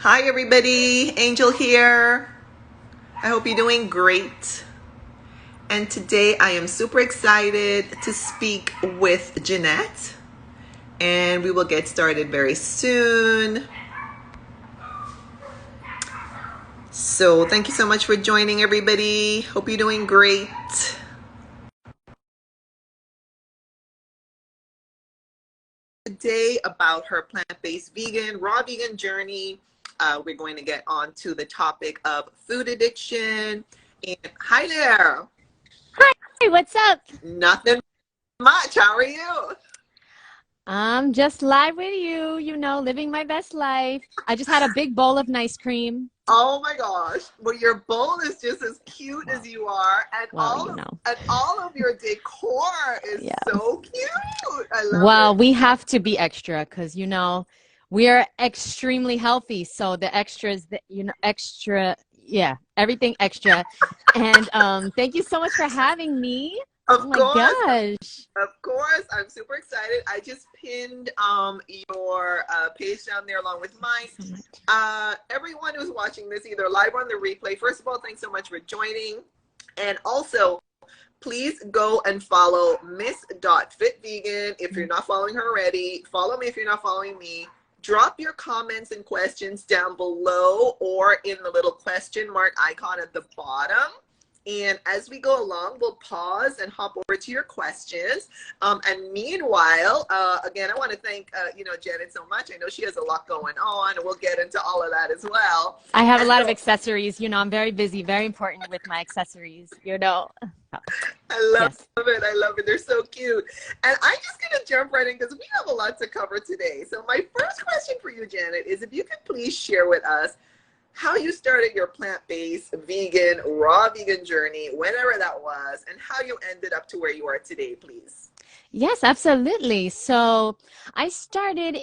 Hi everybody, Angel here. I hope you're doing great. And today I am super excited to speak with Jeanette. And we will get started very soon. So thank you so much for joining everybody. Hope you're doing great. Today about her plant-based vegan, raw vegan journey. We're going to get on to the topic of food addiction. And hi there. Hi, what's up? Nothing much. How are you? I'm just live with you, living my best life. I just had a big bowl of nice cream. Oh my gosh. Well, your bowl is just as cute as you are, and all of your decor is so cute. I love Well, it. we have to be extra because, we are extremely healthy. So the extras, extra, everything extra. And thank you so much for having me. Of Oh my course. gosh. Of course, I'm super excited. I just pinned your page down there along with mine. So much. Everyone who's watching this either live or on the replay, first of all, thanks so much for joining. And also, please go and follow Ms.FitVegan. If you're not following her already, follow me if you're not following me. Drop your comments and questions down below or in the little question mark icon at the bottom. And as we go along, we'll pause and hop over to your questions. And meanwhile, again, I want to thank, Janet so much. I know she has a lot going on, and we'll get into all of that as well. I have a lot of accessories. I'm very busy, very important with my accessories, I love it. I love it. They're so cute. And I'm just going to jump right in because we have a lot to cover today. So my first question for you, Janet, is if you could please share with us how you started your plant-based vegan, raw vegan journey, whenever that was, and how you ended up to where you are today, please. Yes, absolutely. So I started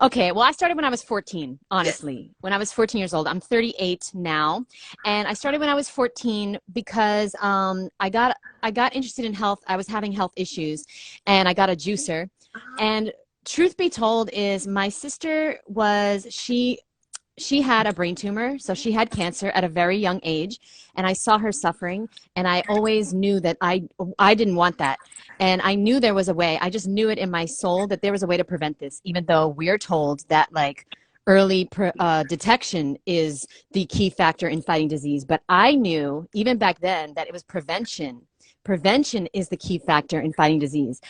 I started when I was 14, honestly. Yes. When I was 14 years old. I'm 38 now. And I started when I was 14 because I got interested in health. I was having health issues, and I got a juicer. And truth be told is my sister she had a brain tumor, so she had cancer at a very young age, and I saw her suffering, and I always knew that I didn't want that, and I knew there was a way. I just knew it in my soul that there was a way to prevent this, even though we're told that early detection is the key factor in fighting disease. But I knew even back then that it was prevention. Prevention is the key factor in fighting disease.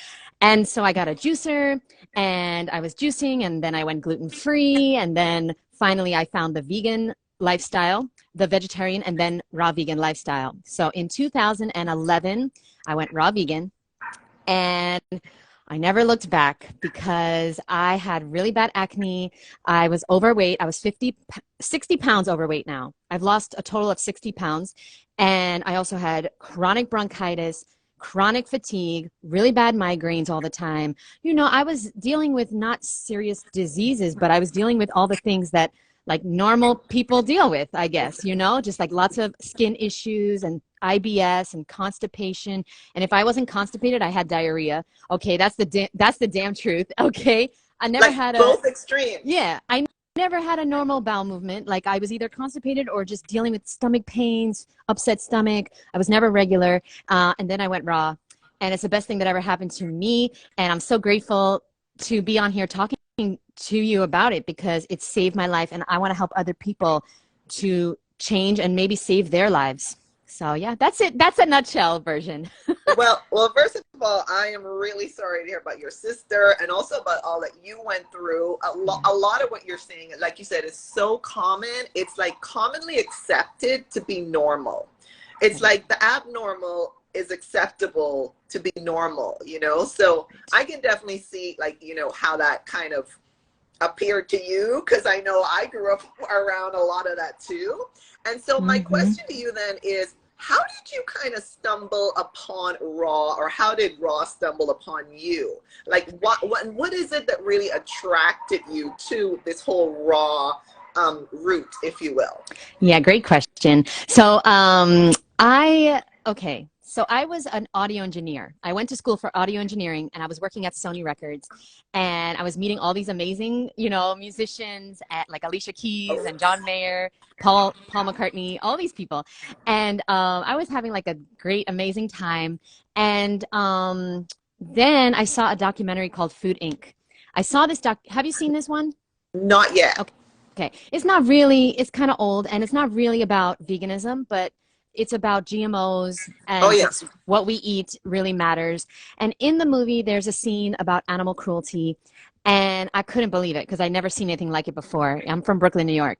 And so I got a juicer, and I was juicing, and then I went gluten-free, and then finally I found the vegan lifestyle, the vegetarian, and then raw vegan lifestyle. So in 2011, I went raw vegan, and I never looked back because I had really bad acne. I was overweight. I was 60 pounds overweight now. I've lost a total of 60 pounds. And I also had chronic bronchitis, chronic fatigue, really bad migraines all the time. I was dealing with not serious diseases, but I was dealing with all the things that normal people deal with, I guess, just lots of skin issues and IBS and constipation. And if I wasn't constipated, I had diarrhea. Okay, that's the damn truth. Okay, I never had both extremes. Yeah, I never had a normal bowel movement. I was either constipated or just dealing with stomach pains, upset stomach. I was never regular. And then I went raw, and it's the best thing that ever happened to me. And I'm so grateful to be on here talking to you about it because it saved my life, and I want to help other people to change and maybe save their lives. So yeah, that's it. That's a nutshell version. well, first of all, I am really sorry to hear about your sister, and also about all that you went through. A lot of what you're saying, like you said, is so common. It's commonly accepted to be normal. It's like the abnormal is acceptable to be normal, So I can definitely see how that kind of appeared to you, because I know I grew up around a lot of that too. And so my question to you then is, how did you kind of stumble upon raw, or how did raw stumble upon you? What is it that really attracted you to this whole raw route, if you will? Yeah, great question. So So I was an audio engineer. I went to school for audio engineering, and I was working at Sony Records, and I was meeting all these amazing, musicians at like Alicia Keys and John Mayer, Paul McCartney, all these people. And I was having like a great, amazing time. And then I saw a documentary called Food Inc. I saw this Have you seen this one? Not yet. Okay. Okay. It's not really, it's kind of old, and it's not really about veganism, but it's about GMOs, and Oh, yeah. what we eat really matters. And in the movie, there's a scene about animal cruelty, and I couldn't believe it because I'd never seen anything like it before. I'm from Brooklyn, New York,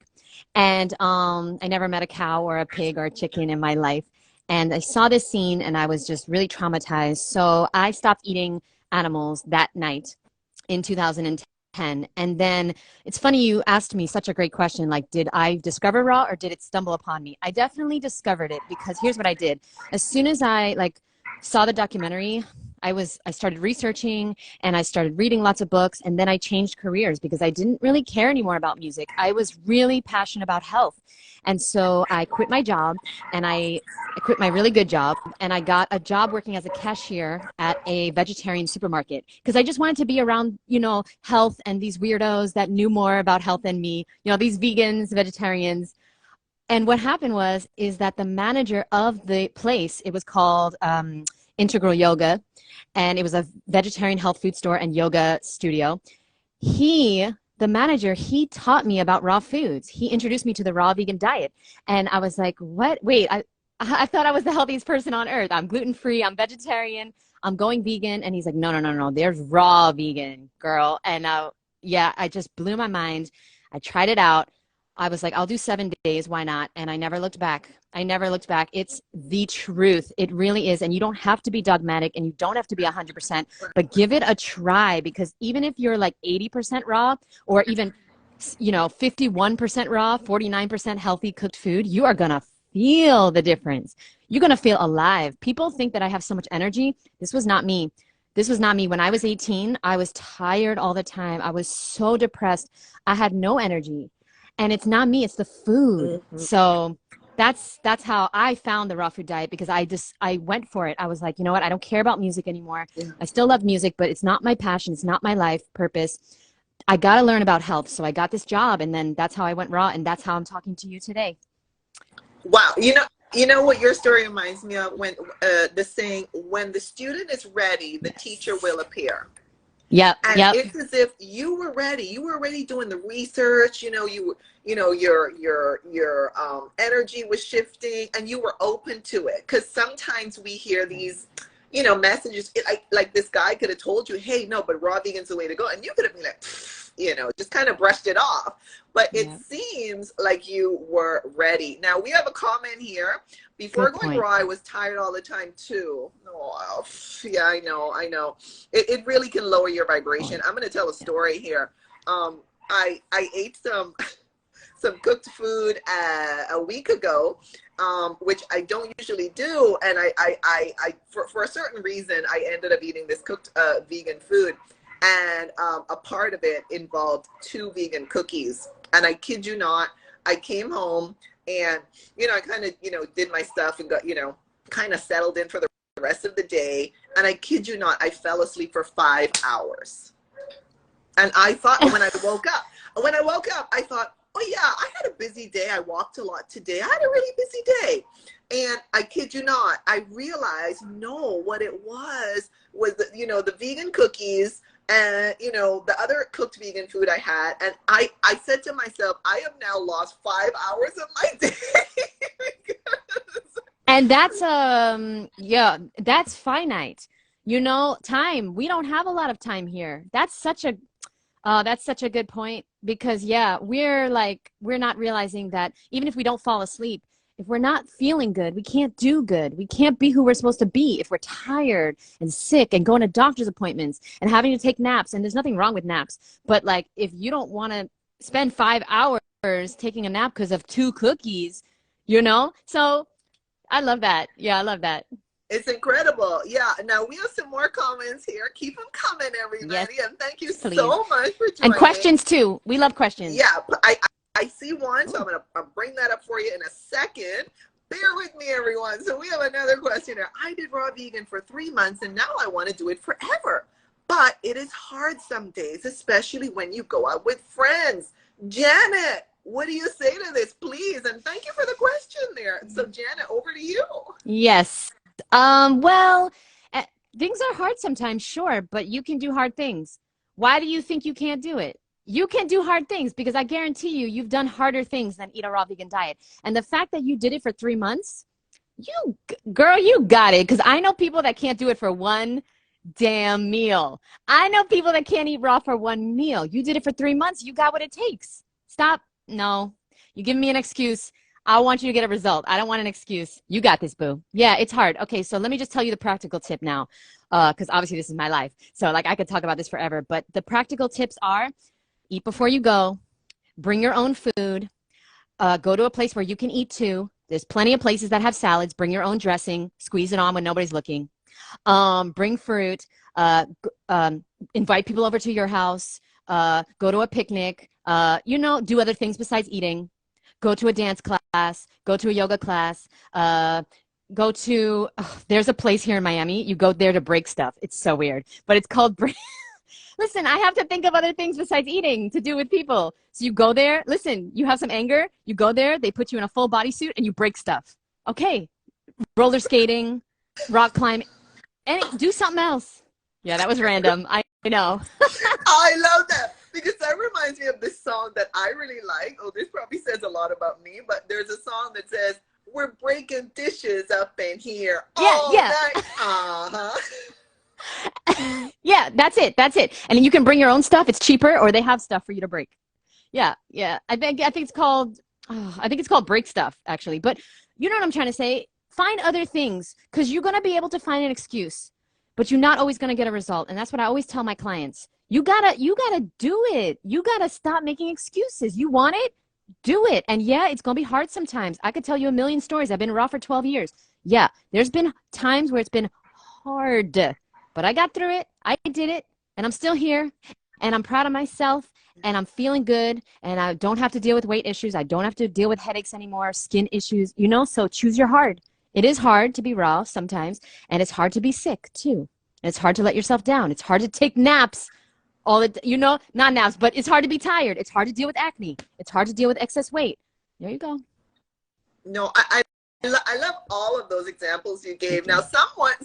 and I never met a cow or a pig or a chicken in my life. And I saw this scene, and I was just really traumatized. So I stopped eating animals that night in 2010. And then it's funny you asked me such a great question, like, did I discover raw or did it stumble upon me? I definitely discovered it, because here's what I did. As soon as I saw the documentary, I started researching, and I started reading lots of books, and then I changed careers because I didn't really care anymore about music. I was really passionate about health. And so I quit my job, and I quit my really good job, and I got a job working as a cashier at a vegetarian supermarket because I just wanted to be around, health and these weirdos that knew more about health than me, these vegans, vegetarians. And what happened is that the manager of the place, it was called Integral Yoga, and it was a vegetarian health food store and yoga studio. The manager, he taught me about raw foods. He introduced me to the raw vegan diet. And I was like, what? Wait, I thought I was the healthiest person on earth. I'm gluten-free, I'm vegetarian, I'm going vegan. And he's like, no, there's raw vegan, girl. And yeah, I just blew my mind. I tried it out. I was like, I'll do 7 days. Why not? And I never looked back. It's the truth. It really is. And you don't have to be dogmatic, and you don't have to be 100%, but give it a try, because even if you're like 80% raw, or even, 51% raw, 49% healthy cooked food, you are going to feel the difference. You're going to feel alive. People think that I have so much energy. This was not me. When I was 18, I was tired all the time. I was so depressed. I had no energy. And it's not me, it's the food. Mm-hmm. So that's how I found the raw food diet, because I went for it. I was like, you know what? I don't care about music anymore. Yeah. I still love music, but it's not my passion. It's not my life purpose. I got to learn about health. So I got this job, and then that's how I went raw, and that's how I'm talking to you today. Wow. You know what your story reminds me of, when the saying, when the student is ready, the teacher will appear. Yeah. And it's as if you were ready. You were already doing the research. Your energy was shifting, and you were open to it. Because sometimes we hear these, messages. Like this guy could have told you, "Hey, no, but raw vegan's the way to go," and you could have been like, just kind of brushed it off. But it seems like you were ready. Now we have a comment here. Before going raw, I was tired all the time too. Oh, yeah, I know. It really can lower your vibration. I'm going to tell a story here. I ate some cooked food a week ago, which I don't usually do, and I for a certain reason I ended up eating this cooked vegan food, and a part of it involved 2 vegan cookies. And I kid you not, I came home, and I kind of did my stuff and got kind of settled in for the rest of the day. And I kid you not, I fell asleep for 5 hours. And I thought, when I woke up, I thought, oh yeah, I had a busy day. I walked a lot today. I had a really busy day. And I kid you not, I realized, no, what it was the vegan cookies and, the other cooked vegan food I had. And I said to myself, I have now lost 5 hours of my day. And that's, that's finite. Time. We don't have a lot of time here. That's such a good point, because we're not realizing that even if we don't fall asleep, if we're not feeling good, we can't do good. We can't be who we're supposed to be if we're tired and sick and going to doctor's appointments and having to take naps. And there's nothing wrong with naps, but if you don't want to spend 5 hours taking a nap because of 2 cookies, so I love that. Yeah, I love that. It's incredible. Yeah. Now we have some more comments here. Keep them coming, everybody. Yes, and thank you so much for joining. And questions too. We love questions. Yeah. I see one, so I'm going to bring that up for you in a second. Bear with me, everyone. So we have another question here. I did raw vegan for 3 months and now I want to do it forever. But it is hard some days, especially when you go out with friends. Janet, what do you say to this, please? And thank you for the question there. So Janet, over to you. Yes. Well, things are hard sometimes, sure, but you can do hard things. Why do you think you can't do it? You can do hard things because I guarantee you, you've done harder things than eat a raw vegan diet. And the fact that you did it for 3 months, girl, you got it. Because I know people that can't do it for one damn meal. I know people that can't eat raw for one meal. You did it for 3 months. You got what it takes. Stop. No, you give me an excuse. I want you to get a result. I don't want an excuse. You got this, boo. Yeah, it's hard. Okay, so let me just tell you the practical tip now, because obviously this is my life. So like I could talk about this forever, but the practical tips are: eat before you go, bring your own food, go to a place where you can eat too. There's plenty of places that have salads. Bring your own dressing, squeeze it on when nobody's looking. Bring fruit, invite people over to your house, go to a picnic, do other things besides eating. Go to a dance class, go to a yoga class, there's a place here in Miami. You go there to break stuff. It's so weird, but it's called break. Listen, I have to think of other things besides eating to do with people. So you go there. Listen, you have some anger. You go there. They put you in a full bodysuit and you break stuff. Okay. Roller skating, rock climbing, and do something else. Yeah, that was random. I know. I love that because that reminds me of this song that I really like. Oh, this probably says a lot about me, but there's a song that says, "We're breaking dishes up in here all night." Uh-huh. Yeah, that's it. That's it. And then you can bring your own stuff. It's cheaper, or they have stuff for you to break. Yeah, yeah. I think it's called break stuff, actually. But you know what I'm trying to say? Find other things, because you're going to be able to find an excuse, but you're not always going to get a result. And that's what I always tell my clients. You gotta do it. You gotta stop making excuses. You want it? Do it. And yeah, it's going to be hard sometimes. I could tell you a million stories. I've been raw for 12 years. Yeah, there's been times where it's been hard, but I got through it. I did it, and I'm still here, and I'm proud of myself, and I'm feeling good, and I don't have to deal with weight issues. I don't have to deal with headaches anymore, skin issues, so choose your hard. It is hard to be raw sometimes, and it's hard to be sick too. And it's hard to let yourself down. It's hard to take naps. Not naps, but it's hard to be tired. It's hard to deal with acne. It's hard to deal with excess weight. There you go. No, I love all of those examples you gave. Now, someone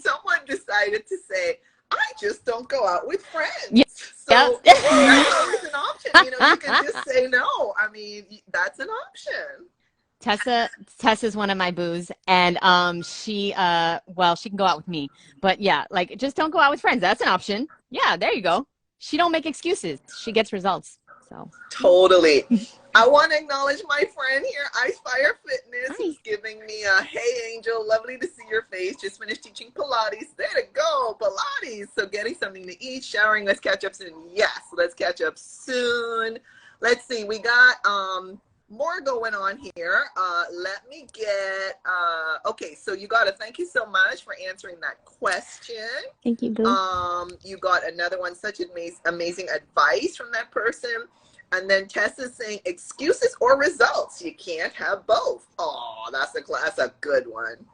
decided to say, I just don't go out with friends. Yeah. So that's always an option. You can just say no. I mean, that's an option. Tessa's one of my boos, and she can go out with me, but yeah, like, just don't go out with friends. That's an option. Yeah, there you go. She don't make excuses. She gets results. So totally. I want to acknowledge my friend here, Icefire Fitness, Hi. who's giving me a hey Angel, lovely to see your face. Just finished teaching Pilates. There to go, Pilates. So getting something to eat, showering. Let's catch up soon. Yes, let's catch up soon. Let's see. We got more going on here. Let me get okay, so you got to thank you so much for answering that question. Thank you, boo. You got another one, such amazing advice from that person. And then Tessa's saying excuses or results. You can't have both. Oh, that's a good one.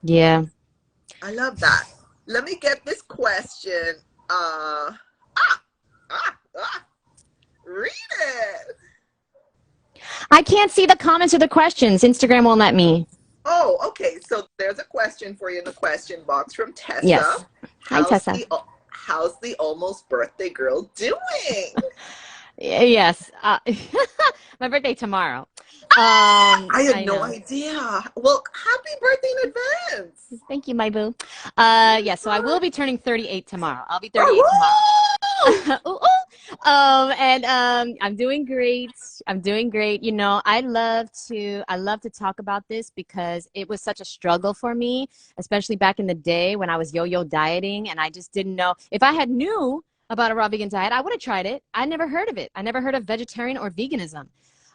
Yeah. I love that. Let me get this question. Read it. I can't see the comments or the questions. Instagram won't let me. Oh, okay. So there's a question for you in the question box from Tessa. Yes. Hi, Tessa. How's the almost birthday girl doing? Yes. My birthday tomorrow. I had no idea. Well, happy birthday in advance. Thank you, my boo. Yeah, so I will be turning 38 tomorrow. I'll be 38 tomorrow. Ooh, ooh. I'm doing great. I'm doing great. I love to talk about this because it was such a struggle for me, especially back in the day when I was yo-yo dieting, and I just didn't know. If I had knew about a raw vegan diet, I would have tried it. I never heard of it. I never heard of vegetarian or veganism.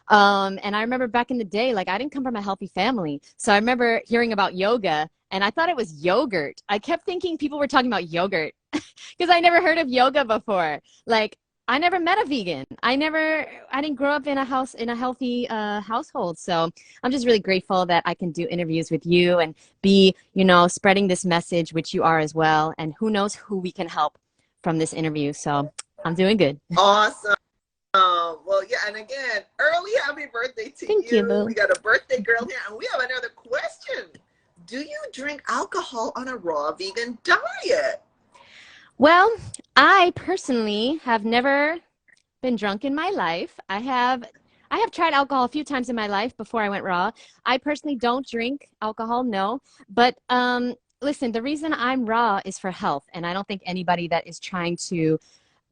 And I remember back in the day, like, I didn't come from a healthy family. So I remember hearing about yoga, and I thought it was yogurt. I kept thinking people were talking about yogurt because I never heard of yoga before. Like, I never met a vegan. I didn't grow up in a healthy household. So I'm just really grateful that I can do interviews with you and be, spreading this message, which you are as well. And who knows who we can help from this interview. So I'm doing good. Awesome. Well, yeah, and again, early happy birthday to Thank you, Boo. We got a birthday girl here, and we have another question. Do you drink alcohol on a raw vegan diet? Well, I personally have never been drunk in my life. I have tried alcohol a few times in my life before I went raw. I personally don't drink alcohol, no. But listen, the reason I'm raw is for health, and I don't think anybody that is trying to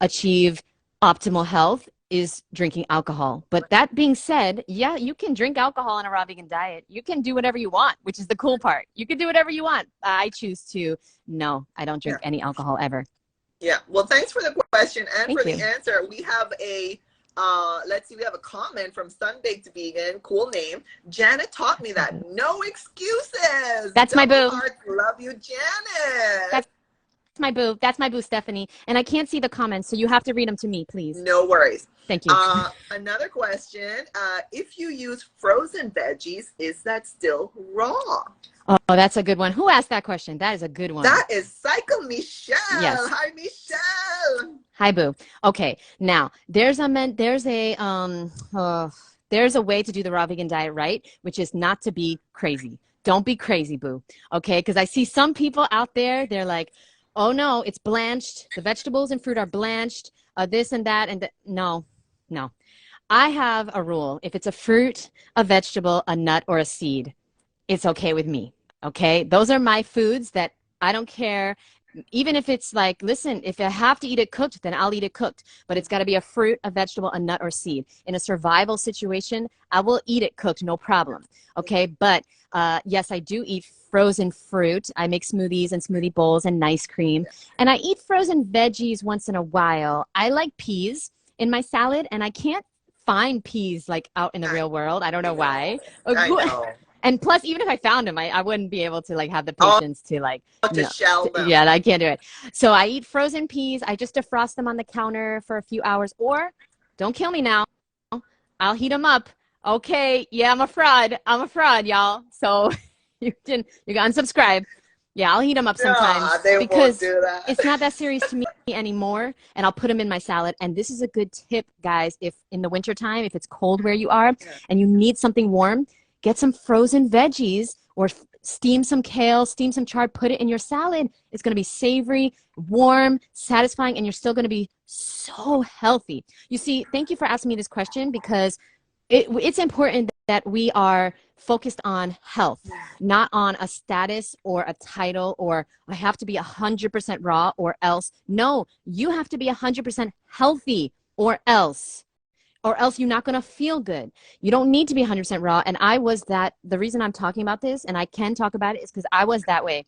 achieve optimal health is drinking alcohol. But that being said, yeah, you can drink alcohol on a raw vegan diet. You can do whatever you want, which is the cool part. You can do whatever you want. I choose to, no, I don't drink any alcohol ever. Yeah, well, thanks for the question and Thank for you. the answer. We have a, let's see, we have a comment from Sunbaked Vegan, cool name. Janet taught me that. No excuses. That's my boo. Hearts. Love you, Janet. That's my boo. That's my boo, Stephanie. And I can't see the comments, so you have to read them to me, please. No worries. Thank you. Another question. If you use frozen veggies, is that still raw? Oh, that's a good one. Who asked that question? That is a good one. That is Psycho Michelle. Yes. Hi, Michelle. Hi, boo. Okay, now there's a way to do the raw vegan diet right, which is not to be crazy. Don't be crazy, boo. Okay, because I see some people out there. They're like, oh no, it's blanched. The vegetables and fruit are blanched. This and that and no. I have a rule. If it's a fruit, a vegetable, a nut, or a seed, it's okay with me. Okay, those are my foods that I don't care. Even if it's like, listen, if I have to eat it cooked, then I'll eat it cooked. But it's got to be a fruit, a vegetable, a nut, or seed. In a survival situation, I will eat it cooked, no problem. Okay, but yes, I do eat frozen fruit. I make smoothies and smoothie bowls and ice cream. And I eat frozen veggies once in a while. I like peas in my salad, and I can't find peas like out in the real world. I don't know why. I know. And plus, even if I found them, I wouldn't be able to like have the patience to like shell them. Yeah, I can't do it. So I eat frozen peas. I just defrost them on the counter for a few hours. Or don't kill me now. I'll heat them up. Okay, yeah, I'm a fraud. y'all. So you can unsubscribe. Yeah, I'll heat them up sometimes because it's not that serious to me anymore. And I'll put them in my salad. And this is a good tip, guys. If in the wintertime, if it's cold where you are and you need something warm, get some frozen veggies or steam some kale, steam some chard, put it in your salad. It's going to be savory, warm, satisfying, and you're still going to be so healthy. You see, thank you for asking me this question because it's important that we are focused on health, not on a status or a title or I have to be 100% raw or else. No, you have to be 100% healthy or else you're not going to feel good. You don't need to be 100% raw. And I was that. The reason I'm talking about this, and I can talk about it, is because I was that way.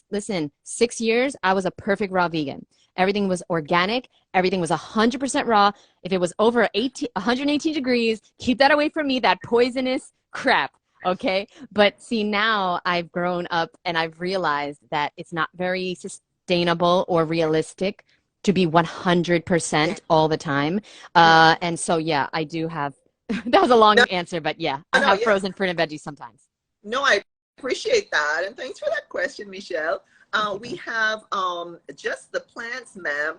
Listen, 6 years, I was a perfect raw vegan. Everything was organic. Everything was 100% raw. If it was over 118 degrees, keep that away from me, that poisonous crap, okay? But see, now I've grown up and I've realized that it's not very sustainable or realistic to be 100% all the time. And so, yeah, I do have, that was a long answer, but yeah, I have frozen fruit and veggies sometimes. No, I appreciate that. And thanks for that question, Michelle. We have Just the Plants, ma'am.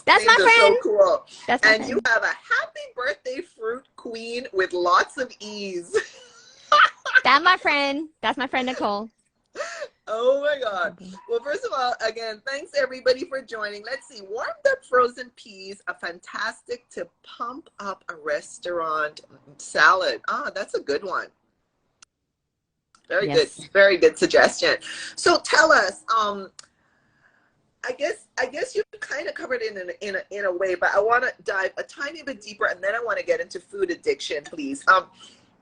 That's my friend. So cool. That's my and friend. You have a happy birthday, fruit queen with lots of ease. That's my friend. That's my friend, Nicole. Oh my God. Well, first of all, again, thanks everybody for joining. Let's see. Warmed up frozen peas, a fantastic to pump up a restaurant salad. That's a good one. Very good. Very good suggestion. So tell us, I guess you kind of covered it in a way, but I want to dive a tiny bit deeper, and then I want to get into food addiction, please.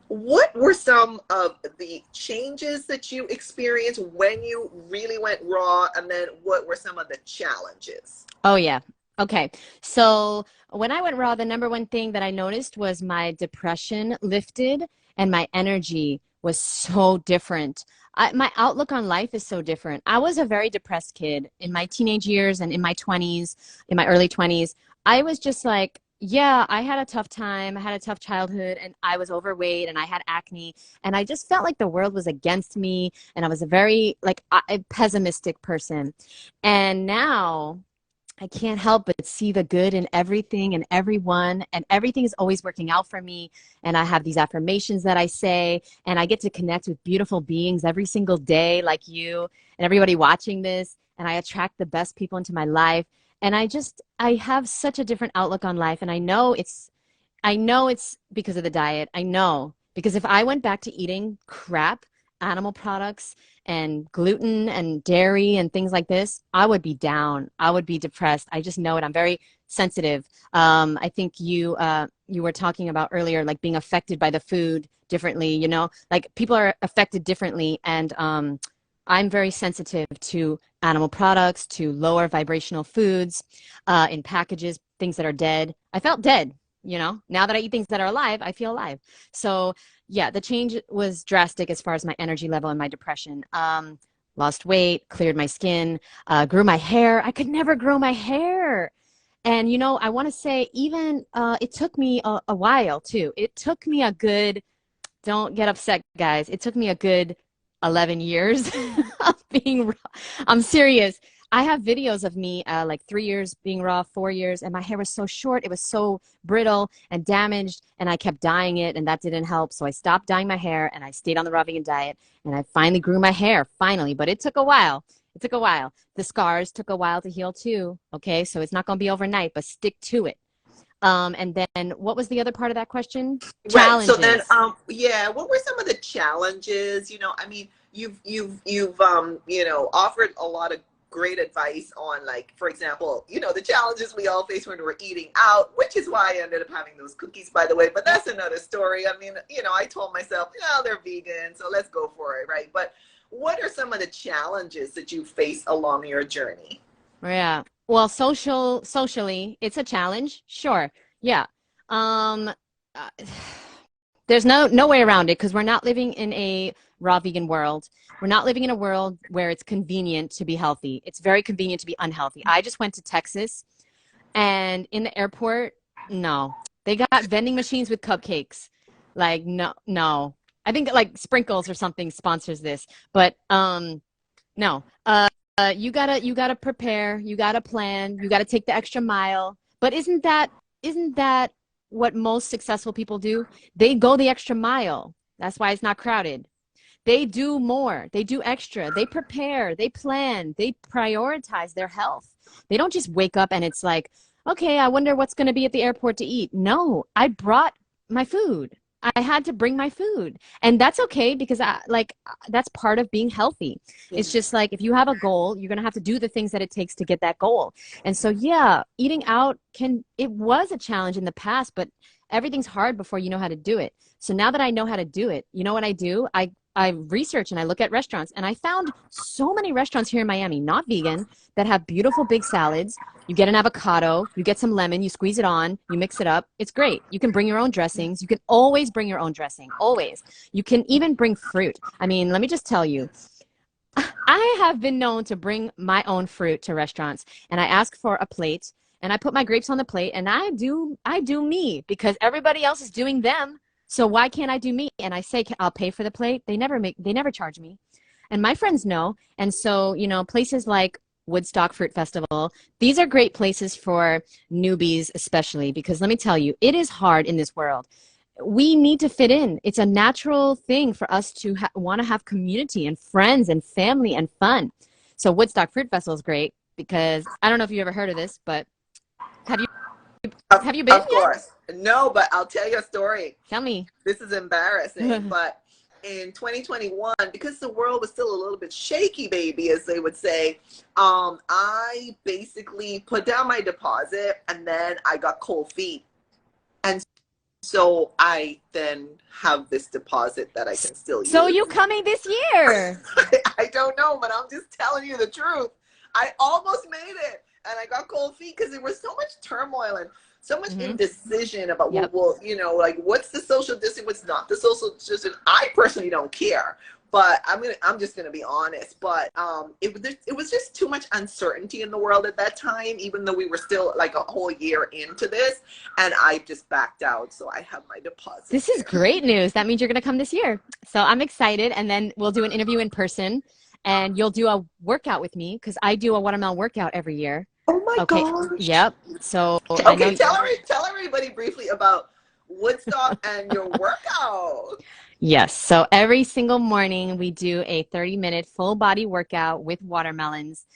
What were some of the changes that you experienced when you really went raw, and then what were some of the challenges? Oh yeah. Okay. So when I went raw, the number one thing that I noticed was my depression lifted and my energy was so different. My outlook on life is so different. I was a very depressed kid in my teenage years and in my 20s, in my early 20s. I was just like, yeah, I had a tough time. I had a tough childhood and I was overweight and I had acne and I just felt like the world was against me and I was a very like pessimistic person. And now I can't help but see the good in everything and everyone, and everything is always working out for me. And I have these affirmations that I say, and I get to connect with beautiful beings every single day, like you and everybody watching this. And I attract the best people into my life. And I have such a different outlook on life. And I know it's because of the diet. I know. Because if I went back to eating crap, animal products, and gluten and dairy and things like this, I would be down. I would be depressed. I just know it. I'm very sensitive. I think you were talking about earlier, like being affected by the food differently, you know, like people are affected differently. And I'm very sensitive to animal products, to lower vibrational foods in packages, things that are dead. I felt dead. You know, now that I eat things that are alive, I feel alive. So yeah, the change was drastic as far as my energy level and my depression. Lost weight, cleared my skin, grew my hair. I could never grow my hair. And, you know, I want to say even it took me a while too. It took me a good, don't get upset, guys. It took me a good 11 years of being raw. I'm serious. I have videos of me like 3 years being raw, 4 years, and my hair was so short. It was so brittle and damaged, and I kept dyeing it, and that didn't help. So I stopped dyeing my hair, and I stayed on the raw vegan diet, and I finally grew my hair, finally. But it took a while. It took a while. The scars took a while to heal too. Okay, so it's not going to be overnight, but stick to it. And then what was the other part of that question? Right. So then, Challenges. yeah, what were some of the challenges? You know, I mean, you know, offered a lot of great advice on, like, for example, you know, the challenges we all face when we're eating out, which is why I ended up having those cookies, by the way. But that's another story. I mean, you know, I told myself, no, they're vegan, so let's go for it, right? But what are some of the challenges that you face along your journey? Yeah. Well, socially, it's a challenge. Sure. Yeah. Um, uh, there's no way around it because we're not living in a raw vegan world. We're not living in a world where it's convenient to be healthy. It's very convenient to be unhealthy. I just went to Texas and in the airport, no. They got vending machines with cupcakes. Like no, no. I think like Sprinkles or something sponsors this, but no. You gotta prepare. You gotta plan. You gotta take the extra mile. But isn't that what most successful people do? They go the extra mile. That's why it's not crowded. They do more. They do extra. They prepare. They plan. They prioritize their health. They don't just wake up and it's like, okay, I wonder what's going to be at the airport to eat. No, I brought my food. I had to bring my food. And that's okay because that's part of being healthy. It's just like if you have a goal, you're going to have to do the things that it takes to get that goal. And so yeah, eating out it was a challenge in the past, but everything's hard before you know how to do it. So now that I know how to do it, you know what I do? I research and I look at restaurants and I found so many restaurants here in Miami, not vegan, that have beautiful big salads. You get an avocado, you get some lemon, you squeeze it on, you mix it up. It's great. You can bring your own dressings. You can always bring your own dressing, always. You can even bring fruit. I mean, let me just tell you, I have been known to bring my own fruit to restaurants and I ask for a plate and I put my grapes on the plate and I do me because everybody else is doing them. So why can't I do me? And I say I'll pay for the plate. They never charge me. And my friends know. And so, you know, places like Woodstock Fruit Festival, these are great places for newbies especially because let me tell you, it is hard in this world. We need to fit in. It's a natural thing for us to want to have community and friends and family and fun. So Woodstock Fruit Festival is great because I don't know if you ever heard of this, but have you have you been Of yet? course. No, but I'll tell you a story. Tell me. This is embarrassing, but in 2021, because the world was still a little bit shaky, baby, as they would say, I basically put down my deposit and then I got cold feet. And so I then have this deposit that I can still So use. you coming this year? I don't know, but I'm just telling you the truth. I almost made it and I got cold feet because there was so much turmoil and so much indecision about, Yep. well, you know, like what's the social distancing, what's not the social distancing. I personally don't care. But I'm just gonna be honest. But it was just too much uncertainty in the world at that time, even though we were still like a whole year into this, and I just backed out. So I have my deposit. This is great news. That means you're gonna come this year. So I'm excited, and then we'll do an interview in person, and you'll do a workout with me because I do a watermelon workout every year. Oh my gosh. Yep. So okay, tell everybody briefly about Woodstock and your workout. Yes. So every single morning we do a 30-minute full body workout with watermelons.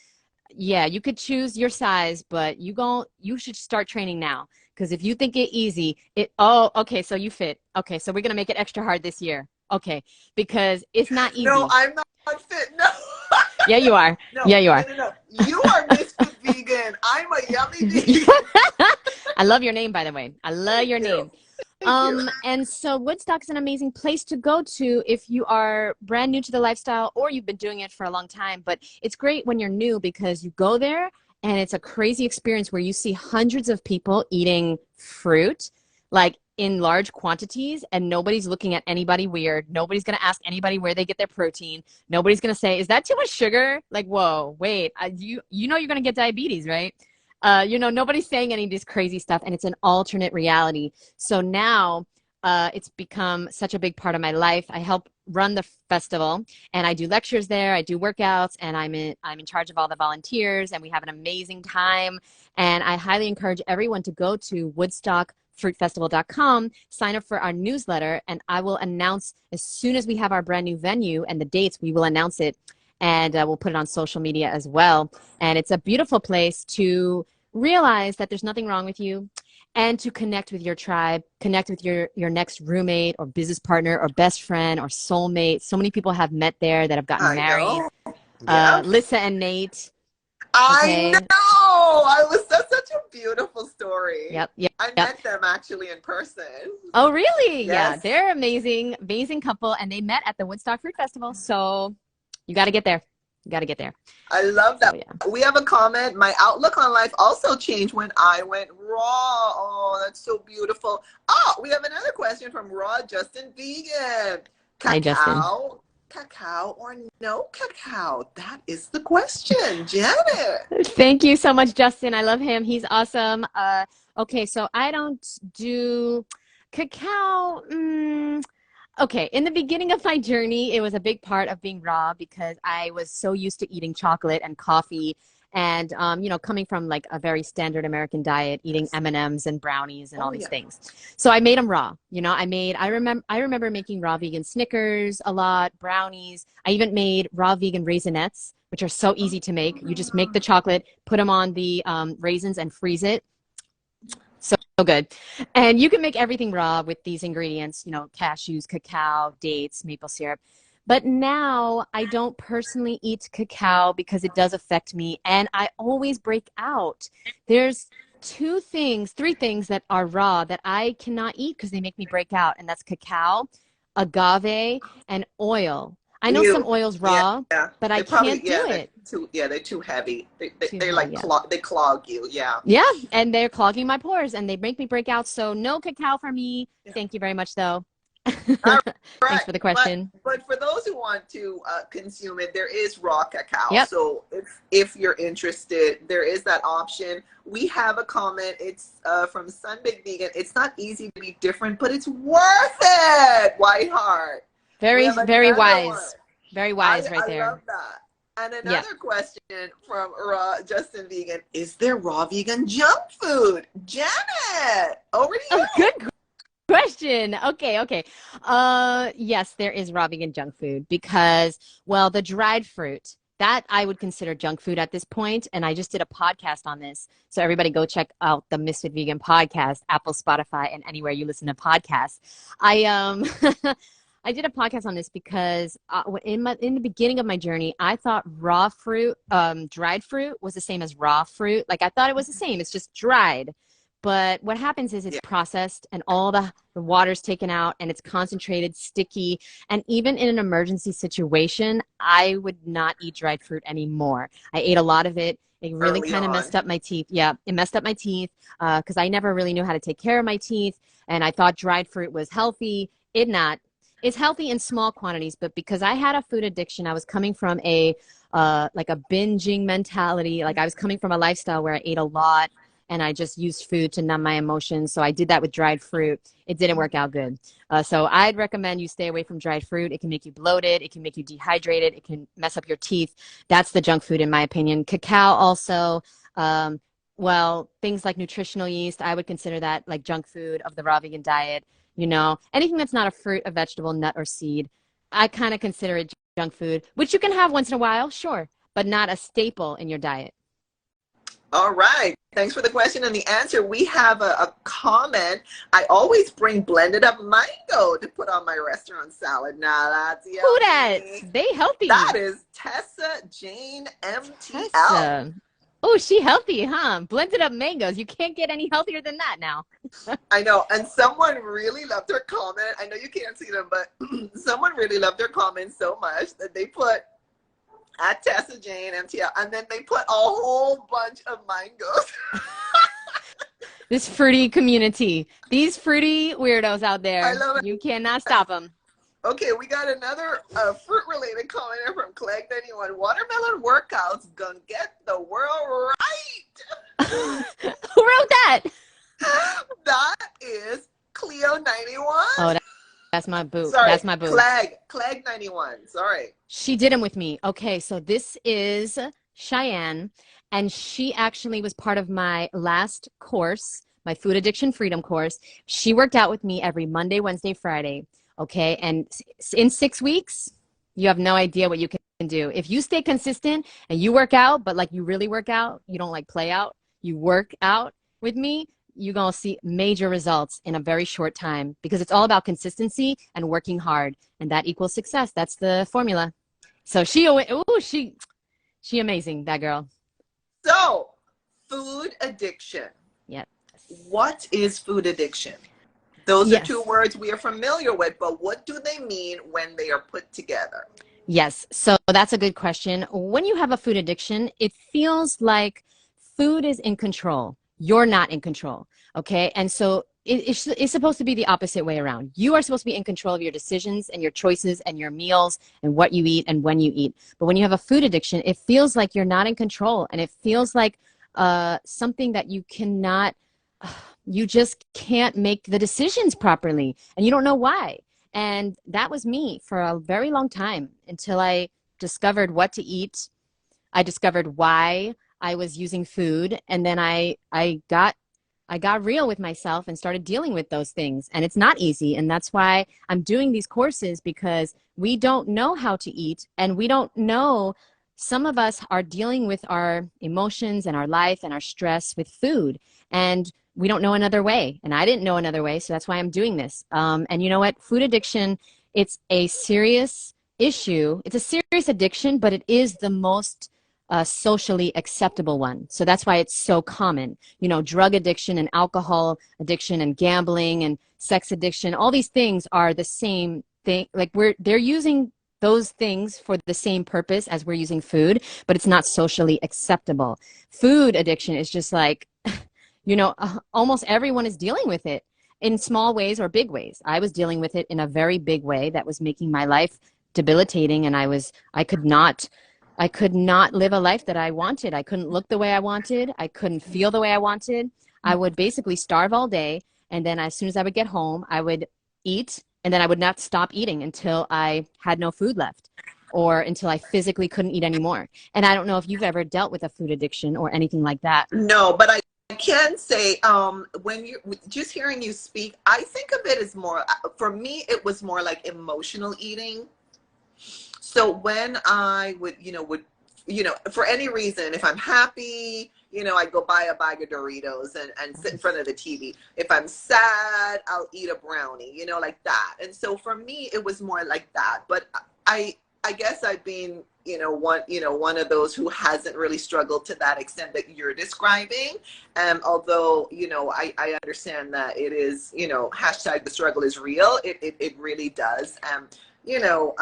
Yeah, you could choose your size, but you should start training now. Because if you think it easy, okay, so you fit. Okay, so we're gonna make it extra hard this year. Okay, because it's not easy. No, I'm not fit. No. Yeah, you are. No, yeah, you are. No. You are Ms.FitVegan. I'm a yummy vegan. I love your name, by the way. I love your name. Thank you. And so Woodstock is an amazing place to go to if you are brand new to the lifestyle or you've been doing it for a long time. But it's great when you're new because you go there and it's a crazy experience where you see hundreds of people eating fruit, like in large quantities, and nobody's looking at anybody weird. Nobody's going to ask anybody where they get their protein. Nobody's going to say, is that too much sugar? Like, whoa, wait, you know you're going to get diabetes, right? Nobody's saying any of this crazy stuff, and it's an alternate reality. So now it's become such a big part of my life. I help run the festival, and I do lectures there. I do workouts, and I'm in charge of all the volunteers, and we have an amazing time. And I highly encourage everyone to go to woodstockfruitfestival.com, sign up for our newsletter, and I will announce as soon as we have our brand new venue and the dates, we will announce it, and we'll put it on social media as well. And it's a beautiful place to realize that there's nothing wrong with you and to connect with your tribe, connect with your next roommate or business partner or best friend or soulmate. So many people have met there that have gotten married. Yeah. Lisa and Nate. Okay. I know. That's such a beautiful story. Yep. I met them actually in person. Oh, really? Yes. Yeah. They're amazing, amazing couple, and they met at the Woodstock Fruit Festival. So you got to get there. You got to get there. I love that. So, yeah. We have a comment. My outlook on life also changed when I went raw. Oh, that's so beautiful. Oh, we have another question from Raw Justin Vegan. Cacao, hi, Justin. Cacao or no cacao? That is the question, Janet. Thank you so much, Justin. I love him. He's awesome. Okay, so I don't do cacao. Okay, in the beginning of my journey, it was a big part of being raw because I was so used to eating chocolate and coffee and, coming from like a very standard American diet, eating M&Ms and brownies and all these things. So I made them raw. I remember making raw vegan Snickers a lot, brownies. I even made raw vegan Raisinets, which are so easy to make. You just make the chocolate, put them on the raisins and freeze it. So good. And you can make everything raw with these ingredients, cashews, cacao, dates, maple syrup. But now I don't personally eat cacao because it does affect me. And I always break out. There's three things that are raw that I cannot eat because they make me break out. And that's cacao, agave, and oil. I know some oils raw, but I can't do it. They're too heavy. They clog you. Yeah. Yeah, and they're clogging my pores, and they make me break out. So no cacao for me. Yeah. Thank you very much, though. Right. Thanks for the question. But for those who want to consume it, there is raw cacao. Yep. So if you're interested, there is that option. We have a comment. It's from Sunbig Vegan. It's not easy to be different, but it's worth it. White Heart. Very wise. One. Very wise right there. I love that. And another question from Raw Justin Vegan. Is there raw vegan junk food? Janet, over to you. Oh, good question. Okay. Yes, there is raw vegan junk food because, the dried fruit, that I would consider junk food at this point. And I just did a podcast on this. So everybody go check out the Ms.FitVegan podcast, Apple, Spotify, and anywhere you listen to podcasts. I did a podcast on this because in the beginning of my journey, I thought raw fruit, dried fruit was the same as raw fruit. Like I thought it was the same. It's just dried. But what happens is it's processed and all the water's taken out and it's concentrated, sticky. And even in an emergency situation, I would not eat dried fruit anymore. I ate a lot of it. It really kind of messed up my teeth. Yeah, it messed up my teeth because I never really knew how to take care of my teeth. And I thought dried fruit was healthy. It's It's healthy in small quantities, but because I had a food addiction, I was coming from like a binging mentality. Like I was coming from a lifestyle where I ate a lot and I just used food to numb my emotions. So I did that with dried fruit. It didn't work out good. So I'd recommend you stay away from dried fruit. It can make you bloated. It can make you dehydrated. It can mess up your teeth. That's the junk food in my opinion. Cacao also, well, things like nutritional yeast, I would consider that like junk food of the raw vegan diet. You know, anything that's not a fruit, a vegetable, nut, or seed, I kind of consider it junk food, which you can have once in a while, sure, but not a staple in your diet. All right. Thanks for the question and the answer. We have a comment. I always bring blended up mango to put on my restaurant salad. Now that's yummy. Who that? They healthy. That is Tessa Jane MTL. Tessa. Oh, she healthy, huh? Blended up mangoes. You can't get any healthier than that now. I know. And someone really loved her comment. I know you can't see them, but someone really loved her comment so much that they put at Tessa Jane MTL, and then they put a whole bunch of mangoes. This fruity community. These fruity weirdos out there. I love it. You cannot stop them. Okay, we got another fruit-related comment here from Clegg91. Watermelon workouts gonna get the world right. Who wrote that? That is Cleo91. Oh, that's my boo. Sorry, that's my boo. Clegg91. Sorry. She did them with me. Okay, so this is Cheyenne, and she actually was part of my last course, my food addiction freedom course. She worked out with me every Monday, Wednesday, Friday. Okay, and in 6 weeks, you have no idea what you can do. If you stay consistent and you work out, but like you really work out, you don't like play out, you work out with me, you're going to see major results in a very short time because it's all about consistency and working hard, and that equals success. That's the formula. So she amazing, that girl. So, food addiction. Yep. What is food addiction? Those Yes. are two words we are familiar with, but what do they mean when they are put together? Yes, so that's a good question. When you have a food addiction, it feels like food is in control. You're not in control, okay? And so it's supposed to be the opposite way around. You are supposed to be in control of your decisions and your choices and your meals and what you eat and when you eat. But when you have a food addiction, it feels like you're not in control, and it feels like something that you cannot, you just can't make the decisions properly, and you don't know why. And that was me for a very long time until I discovered what to eat. I discovered why I was using food, and then I got real with myself and started dealing with those things. And it's not easy, and that's why I'm doing these courses, because we don't know how to eat, and we don't know, some of us are dealing with our emotions and our life and our stress with food, and we don't know another way. And I didn't know another way, so that's why I'm doing this. And you know what? Food addiction, it's a serious issue. It's a serious addiction, but it is the most socially acceptable one. So that's why it's so common. You know, drug addiction and alcohol addiction and gambling and sex addiction, all these things are the same thing. Like they're using those things for the same purpose as we're using food, but it's not socially acceptable. Food addiction is just like, you know, almost everyone is dealing with it in small ways or big ways. I was dealing with it in a very big way that was making my life debilitating, and I could not live a life that I wanted. I couldn't look the way I wanted. I couldn't feel the way I wanted. I would basically starve all day, and then as soon as I would get home, I would eat, and then I would not stop eating until I had no food left, or until I physically couldn't eat anymore. And I don't know if you've ever dealt with a food addiction or anything like that. No, but I can say, when you just hearing you speak, I think of it as more, for me, it was more like emotional eating. So when I would, for any reason, if I'm happy, I'd go buy a bag of Doritos and sit in front of the TV. If I'm sad, I'll eat a brownie, like that. And so for me, it was more like that. But I guess I've been, one of those who hasn't really struggled to that extent that you're describing. Although, I understand that it is, hashtag the struggle is real. It really does. you know,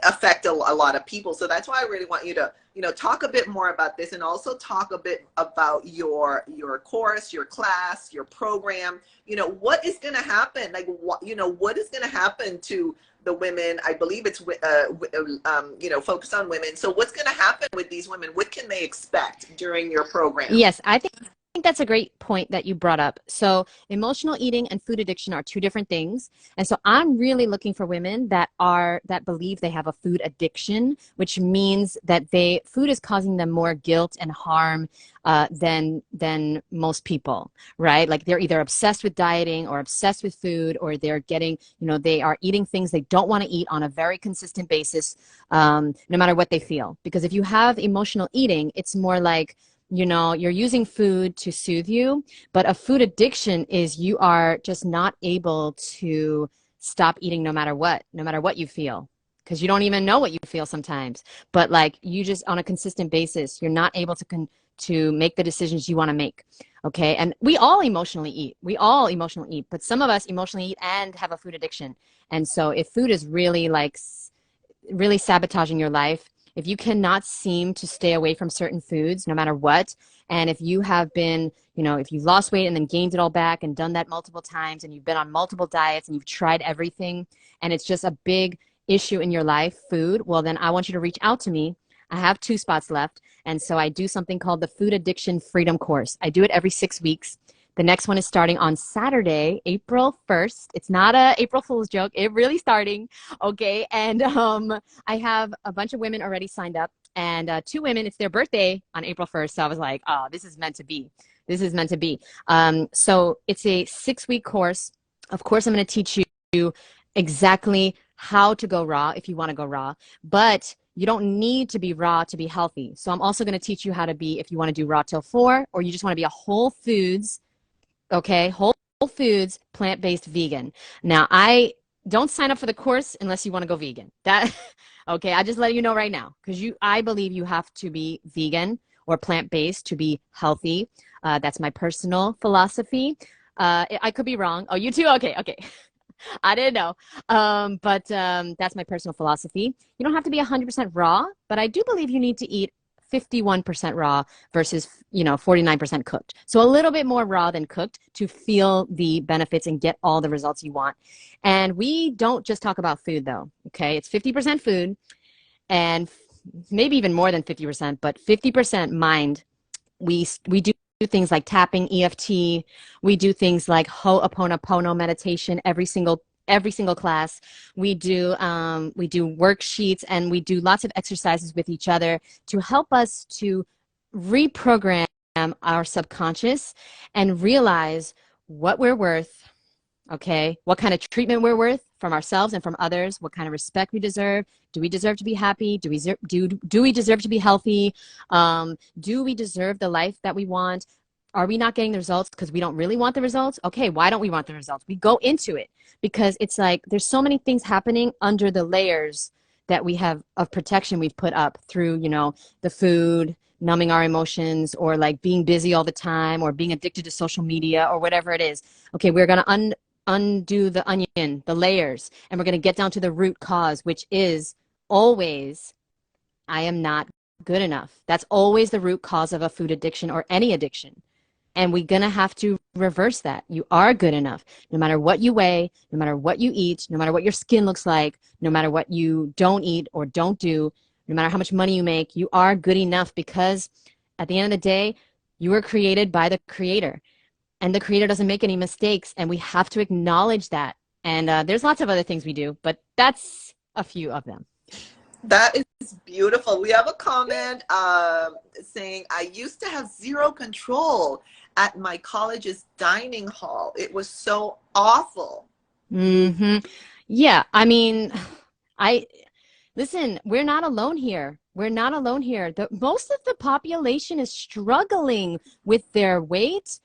affect a lot of people. So that's why I really want you to, you know, talk a bit more about this, and also talk a bit about your course, your class, your program. You know, what is going to happen? Like, what, you know, what is going to happen to the women? I believe it's, you know, focused on women. So what's going to happen with these women? What can they expect during your program? Yes, I think that's a great point that you brought up. So emotional eating and food addiction are two different things. And so I'm really looking for women that believe they have a food addiction, which means that food is causing them more guilt and harm than most people, right? Like they're either obsessed with dieting or obsessed with food, or they're getting, you know, they are eating things they don't want to eat on a very consistent basis, no matter what they feel. Because if you have emotional eating, it's more like, you know, you're using food to soothe you, but a food addiction is you are just not able to stop eating no matter what you feel, because you don't even know what you feel sometimes. But like you just on a consistent basis, you're not able to make the decisions you want to make. Okay. And we all emotionally eat. We all emotionally eat, but some of us emotionally eat and have a food addiction. And so if food is really like really sabotaging your life, if you cannot seem to stay away from certain foods, no matter what, and if you have been, you know, if you've lost weight and then gained it all back and done that multiple times, and you've been on multiple diets and you've tried everything, and it's just a big issue in your life, food, well, then I want you to reach out to me. I have 2 spots left. And so I do something called the Food Addiction Freedom Course. I do it every 6 weeks. The next one is starting on Saturday, April 1st. It's not a April Fool's joke. It really starting. Okay. And I have a bunch of women already signed up, and 2 women, it's their birthday on April 1st. So I was like, oh, this is meant to be. This is meant to be. So it's a 6-week course. Of course, I'm going to teach you exactly how to go raw if you want to go raw, but you don't need to be raw to be healthy. So I'm also going to teach you how to be, if you want to do raw till 4, or you just want to be a whole foods, okay, whole foods, plant-based vegan. Now, I don't sign up for the course unless you want to go vegan. That, okay, I just let you know right now, because I believe you have to be vegan or plant-based to be healthy. That's my personal philosophy. I could be wrong. Oh, you too? Okay, okay. I didn't know. But that's my personal philosophy. You don't have to be 100% raw, but I do believe you need to eat 51% raw versus, you know, 49% cooked. So a little bit more raw than cooked to feel the benefits and get all the results you want. And we don't just talk about food though. Okay. It's 50% food and maybe even more than 50%, but 50% mind. We do things like tapping, EFT. We do things like Ho'oponopono meditation every single class. We do worksheets, and we do lots of exercises with each other to help us to reprogram our subconscious and realize what we're worth. Okay, what kind of treatment we're worth from ourselves and from others, what kind of respect we deserve. Do we deserve to be happy? Do we deserve to be healthy? Do we deserve the life that we want? Are we not getting the results because we don't really want the results? Okay, why don't we want the results? We go into it because it's like there's so many things happening under the layers that we have of protection we've put up through, you know, the food, numbing our emotions, or like being busy all the time, or being addicted to social media, or whatever it is. Okay, we're going to undo the onion, the layers, and we're going to get down to the root cause, which is always, I am not good enough. That's always the root cause of a food addiction or any addiction. And we're going to have to reverse that. You are good enough, no matter what you weigh, no matter what you eat, no matter what your skin looks like, no matter what you don't eat or don't do, no matter how much money you make, you are good enough, because at the end of the day, you were created by the Creator. And the Creator doesn't make any mistakes, and we have to acknowledge that. And there's lots of other things we do, but that's a few of them. That is beautiful. We have a comment saying, I used to have zero control at my college's dining hall. It was so awful. Mm-hmm. Yeah, I mean, listen, we're not alone here. We're not alone here. Most of the population is struggling with their weight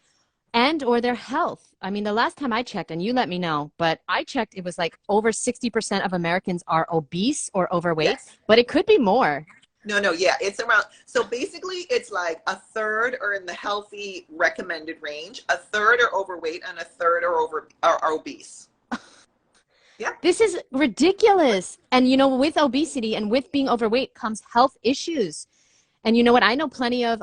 and or their health. I mean, the last time I checked, and you let me know, but I checked, it was like over 60% of Americans are obese or overweight, yes. But it could be more. No, yeah, it's around. So basically, it's like a third are in the healthy recommended range, a third are overweight, and a third are obese. This is ridiculous. And, you know, with obesity and with being overweight comes health issues. And you know what? I know plenty of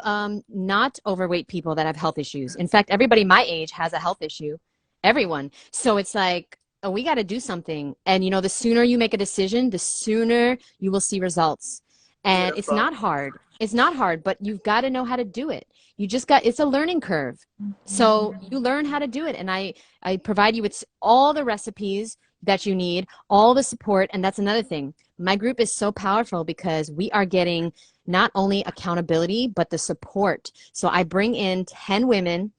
not overweight people that have health issues. In fact, everybody my age has a health issue. Everyone. So it's like, oh, we got to do something. And, you know, the sooner you make a decision, the sooner you will see results. And it's not hard. It's not hard, but you've got to know how to do it. You just got, it's a learning curve. So you learn how to do it. And I provide you with all the recipes that you need, all the support. And that's another thing. My group is so powerful because we are getting not only accountability, but the support. So I bring in 10 women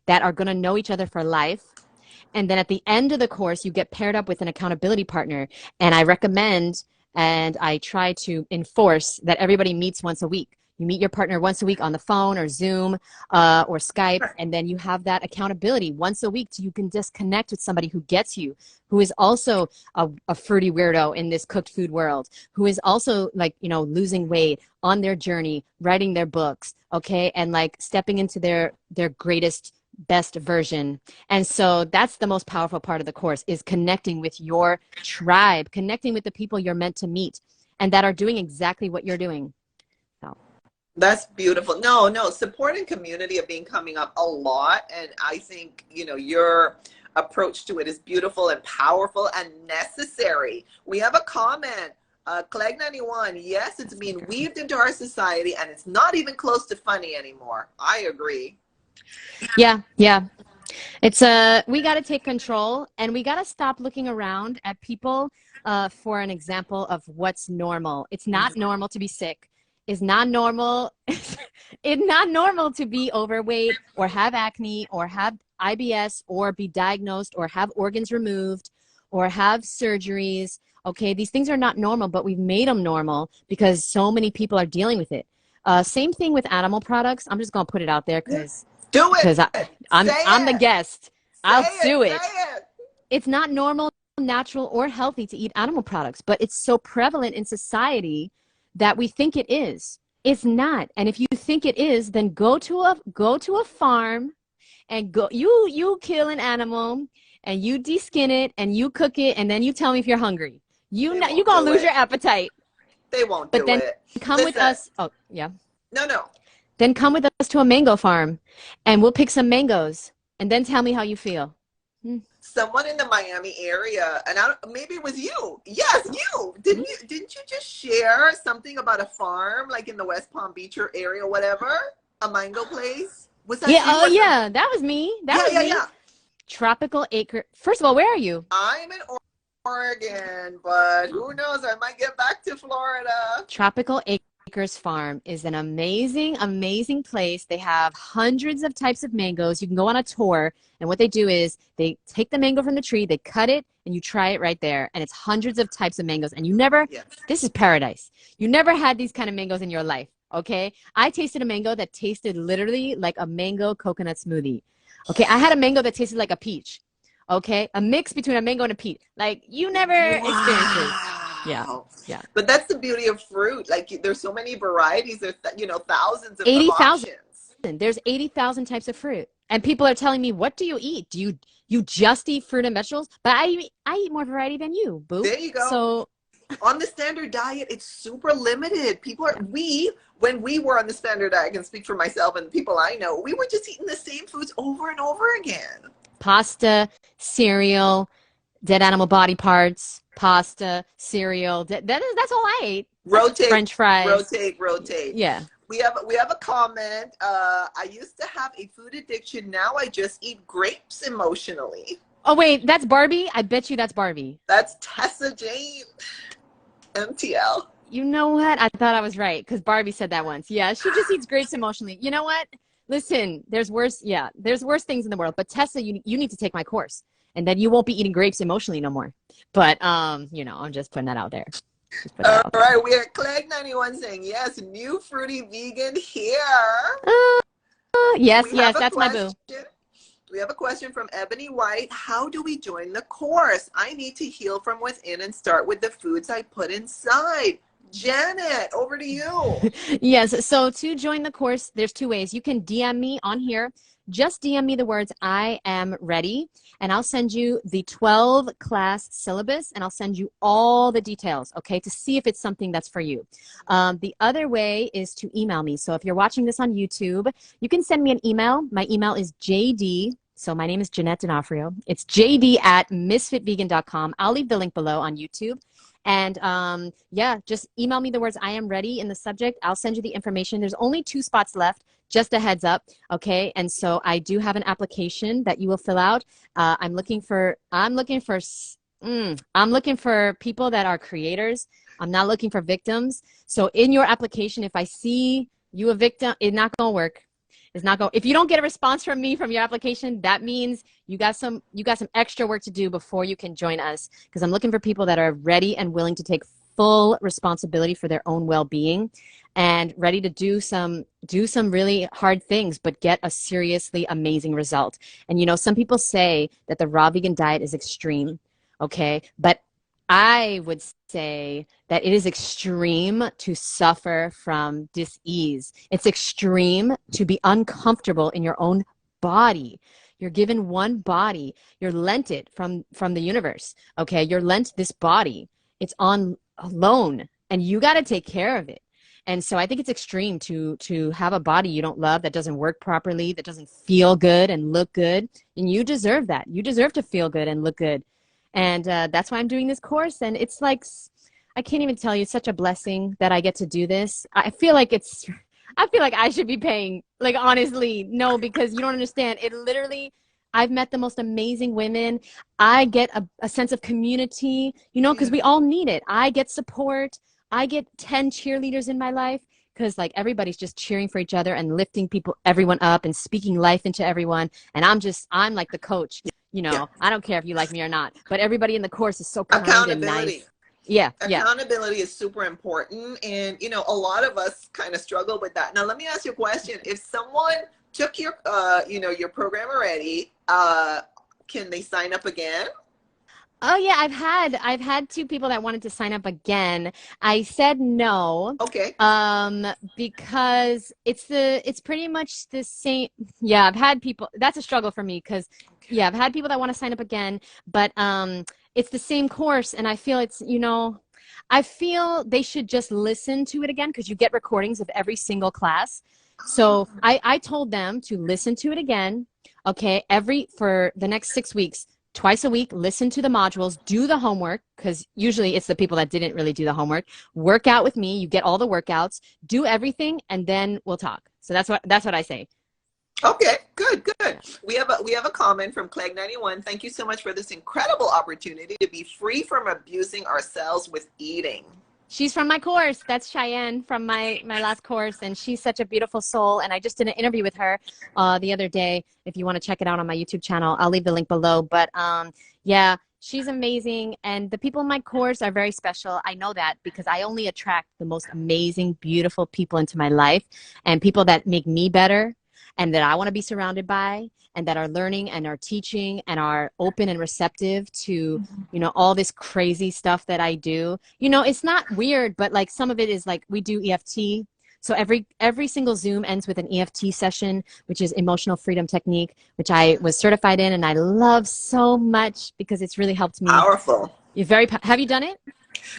that are going to know each other for life. And then at the end of the course, you get paired up with an accountability partner. And I recommend and I try to enforce that everybody meets once a week. You meet your partner once a week on the phone or Zoom or Skype, and then you have that accountability once a week so you can just connect with somebody who gets you, who is also a fruity weirdo in this cooked food world, who is also like, you know, losing weight on their journey, writing their books, okay, and like stepping into their greatest best version. And so that's the most powerful part of the course, is connecting with your tribe, connecting with the people you're meant to meet and that are doing exactly what you're doing. So that's beautiful. No, support and community have been coming up a lot, and I think, you know, your approach to it is beautiful and powerful and necessary. We have a comment. Clegg91, yes, it's being weaved into our society and it's not even close to funny anymore. I agree. Yeah. It's we got to take control, and we got to stop looking around at people for an example of what's normal. It's not normal to be sick. It's not normal. It's not normal to be overweight or have acne or have IBS or be diagnosed or have organs removed or have surgeries. Okay, these things are not normal, but we've made them normal because so many people are dealing with it. Same thing with animal products. I'm just gonna put it out there because. Do it. Because I'm the guest. I'll do it. It. It's not normal, natural, or healthy to eat animal products, but it's so prevalent in society that we think it is. It's not. And if you think it is, then go to a farm and you kill an animal and you deskin it and you cook it and then you tell me if you're hungry. You're gonna lose your appetite. They won't do it. But then come with us. Oh yeah. No. Then come with us to a mango farm and we'll pick some mangoes and then tell me how you feel. Someone in the Miami area, and maybe it was you. Yes, you. Didn't you just share something about a farm like in the West Palm Beach area, whatever? A mango place? Was that you? Yeah, that was me. That was me. Tropical Acre. First of all, where are you? I'm in Oregon, but who knows? I might get back to Florida. Tropical Acres Farm is an amazing place. They have hundreds of types of mangoes. You can go on a tour, and what they do is they take the mango from the tree, they cut it, and you try it right there. And it's hundreds of types of mangoes. And you never, this is paradise. You never had these kind of mangoes in your life, okay? I tasted a mango that tasted literally like a mango coconut smoothie. Okay, I had a mango that tasted like a peach. Okay, a mix between a mango and a peach. Like, you never experienced it. Yeah. But that's the beauty of fruit. Like, there's so many varieties. There's, you know, thousands of 80,000. There's 80,000 types of fruit. And people are telling me, what do you eat? Do you just eat fruit and vegetables? But I eat more variety than you, boo. There you go. So on the standard diet, it's super limited. People are, when we were on the standard diet, I can speak for myself and people I know, we were just eating the same foods over and over again. Pasta, cereal, dead animal body parts, pasta, cereal. That's all I ate. Rotate. French fries. Rotate. Yeah. We have a comment. I used to have a food addiction. Now I just eat grapes emotionally. Oh, wait, that's Barbie? I bet you that's Barbie. That's Tessa Jane. MTL. You know what? I thought I was right because Barbie said that once. Yeah, she just eats grapes emotionally. You know what? Listen, there's worse things in the world. But Tessa, you need to take my course. And then you won't be eating grapes emotionally no more. But, you know, I'm just putting that out there. All right, we are Clegg91 saying, yes, new fruity vegan here. Yes, that's my boo. We have a question from Ebony White. How do we join the course? I need to heal from within and start with the foods I put inside. Janet, over to you. Yes. So to join the course, there's two ways. You can DM me on here. Just DM me the words "I am ready," and I'll send you the 12 class syllabus, and I'll send you all the details, okay, to see if it's something that's for you. The other way is to email me. So if you're watching this on YouTube, you can send me an email. My email is JD. So my name is Jeanette D'Onofrio. It's JD at Ms.FitVegan.com. I'll leave the link below on YouTube. And yeah, just email me the words "I am ready" in the subject. I'll send you the information. There's only 2 spots left, just a heads up. Okay. And so I do have an application that you will fill out. I'm looking for people that are creators. I'm not looking for victims. So in your application, if I see you a victim, it's not going to work. It's not going. If you don't get a response from me from your application, that means you got some extra work to do before you can join us, because I'm looking for people that are ready and willing to take full responsibility for their own well-being and ready to do some really hard things but get a seriously amazing result. And you know, some people say that the raw vegan diet is extreme, okay? But I would say that it is extreme to suffer from dis-ease. It's extreme to be uncomfortable in your own body. You're given one body. You're lent it from the universe, okay? You're lent this body. It's on loan, and you got to take care of it. And so I think it's extreme to have a body you don't love, that doesn't work properly, that doesn't feel good and look good. And you deserve that. You deserve to feel good and look good. And that's why I'm doing this course. And it's like, I can't even tell you, it's such a blessing that I get to do this. I feel like I should be paying, like, honestly, no, because you don't understand. It literally, I've met the most amazing women. I get a sense of community, you know, because we all need it. I get support. I get 10 cheerleaders in my life, because like everybody's just cheering for each other and lifting everyone up and speaking life into everyone. And I'm like the coach. You know, yeah. I don't care if you like me or not, but everybody in the course is so kind and nice. Yeah. Accountability is super important. And, you know, a lot of us kind of struggle with that. Now, let me ask you a question. If someone took your, your program already, can they sign up again? Oh yeah, I've had 2 people that wanted to sign up again. I said no. Okay. Because it's pretty much the same. Yeah, I've had people. That's a struggle for me, because yeah, I've had people that want to sign up again, but it's the same course, and I feel I feel they should just listen to it again, because you get recordings of every single class. So I told them to listen to it again. Okay, for the next 6 weeks. Twice a week, listen to the modules, do the homework, because usually it's the people that didn't really do the homework. Work out with me. You get all the workouts, do everything, and then we'll talk. So that's what I say. Okay, good. We have a comment from Clegg91. Thank you so much for this incredible opportunity to be free from abusing ourselves with eating. She's from my course. That's Cheyenne from my last course, and she's such a beautiful soul. And I just did an interview with her the other day. If you want to check it out on my YouTube channel, I'll leave the link below. But yeah, she's amazing, and the people in my course are very special. I know that because I only attract the most amazing, beautiful people into my life, and people that make me better, and that I want to be surrounded by, and that are learning and are teaching and are open and receptive to, you know, all this crazy stuff that I do. You know, it's not weird, but like some of it is like we do EFT. So every single Zoom ends with an EFT session, which is emotional freedom technique, which I was certified in and I love so much because it's really helped me. Powerful. Have you done it?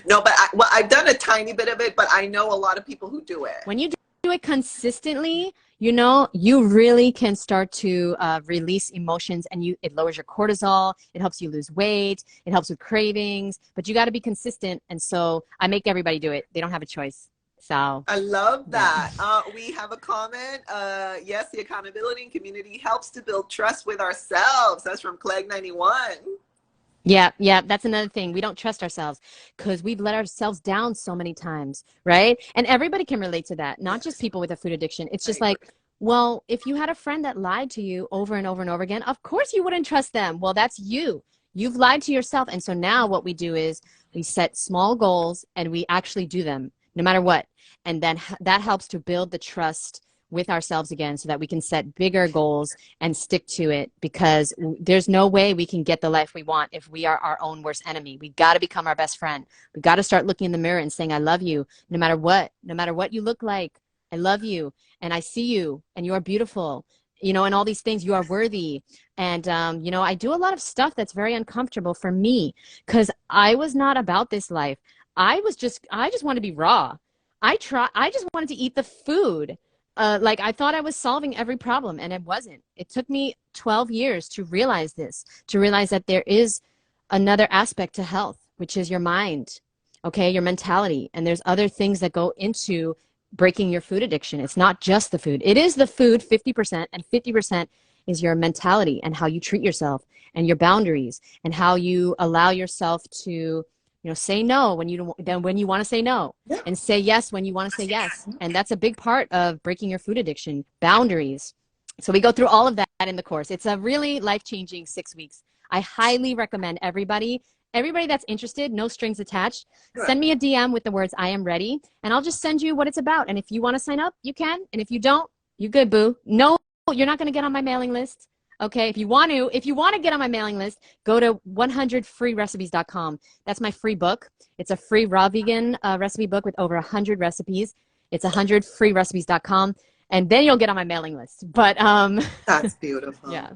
No, but I've done a tiny bit of it, but I know a lot of people who do it. When you do it consistently, you know, you really can start to release emotions, and it lowers your cortisol. It helps you lose weight. It helps with cravings, but you got to be consistent. And so I make everybody do it. They don't have a choice. So I love that. Yeah. We have a comment. Yes, the accountability and community helps to build trust with ourselves. That's from Clegg91. Yeah, that's another thing. We don't trust ourselves because we've let ourselves down so many times, right? And everybody can relate to that, not just people with a food addiction. It's just like, well, if you had a friend that lied to you over and over and over again, of course you wouldn't trust them. Well, that's you. You've lied to yourself. And so now what we do is we set small goals and we actually do them no matter what. And then that helps to build the trust with ourselves again so that we can set bigger goals and stick to it, because there's no way we can get the life we want if we are our own worst enemy. We got to become our best friend. We got to start looking in the mirror and saying, I love you, no matter what you look like. I love you, and I see you, and you are beautiful, you know, and all these things. You are worthy. And, you know, I do a lot of stuff that's very uncomfortable for me, because I was not about this life. I just wanted to be raw. I just wanted to eat the food. Like I thought I was solving every problem, and it wasn't. It took me 12 years to realize this, to realize that there is another aspect to health, which is your mind, okay, your mentality. And there's other things that go into breaking your food addiction. It's not just the food. It is the food 50%, and 50% is your mentality and how you treat yourself and your boundaries and how you allow yourself to, you know, say no when you want to say no, and say yes when you want to say yes. And that's a big part of breaking your food addiction, boundaries. So we go through all of that in the course. It's a really life-changing 6 weeks. I highly recommend everybody that's interested, no strings attached, send me a DM with the words "I am ready," and I'll just send you what it's about. And if you want to sign up, you can. And if you don't, you good, boo. No, you're not going to get on my mailing list. Okay, if you want to get on my mailing list, go to 100freerecipes.com. That's my free book. It's a free raw vegan recipe book with over 100 recipes. It's 100freerecipes.com, and then you'll get on my mailing list. But that's beautiful. Yeah.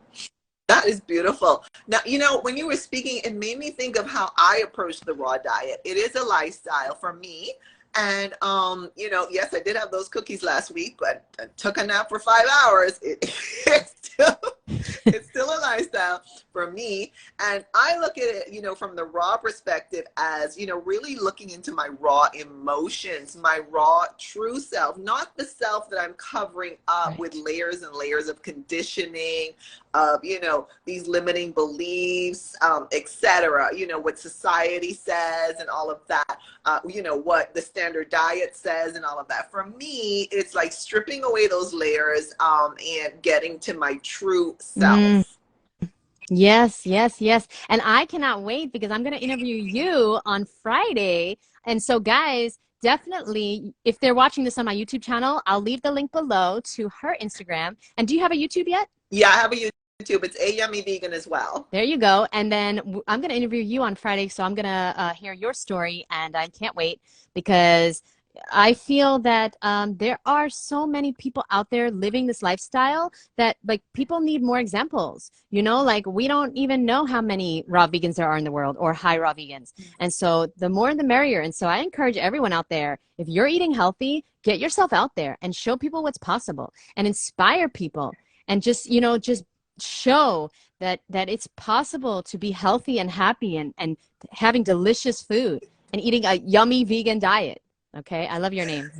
That is beautiful. Now, you know, when you were speaking, it made me think of how I approach the raw diet. It is a lifestyle for me. And, you know, yes, I did have those cookies last week, but I took a nap for 5 hours. It's still a lifestyle for me. And I look at it, you know, from the raw perspective as, you know, really looking into my raw emotions, my raw true self, not the self that I'm covering up with layers and layers of conditioning, of, you know, these limiting beliefs, etc. You know, what society says and all of that, you know, what the standard diet says and all of that. For me, it's like stripping away those layers and getting to my true self. Yes, yes, yes. And I cannot wait, because I'm going to interview you on Friday. And so guys, definitely, if they're watching this on my YouTube channel, I'll leave the link below to her Instagram. And do you have a YouTube yet? Yeah, I have a YouTube. It's A Yummy Vegan as well. There you go. And then I'm going to interview you on Friday. So I'm going to hear your story, and I can't wait, because I feel that there are so many people out there living this lifestyle that, like, people need more examples. You know, like, we don't even know how many raw vegans there are in the world, or high raw vegans. And so the more the merrier. And so I encourage everyone out there, if you're eating healthy, get yourself out there and show people what's possible and inspire people, and just, you know, just show that it's possible to be healthy and happy and having delicious food and eating a yummy vegan diet. Okay, I love your name.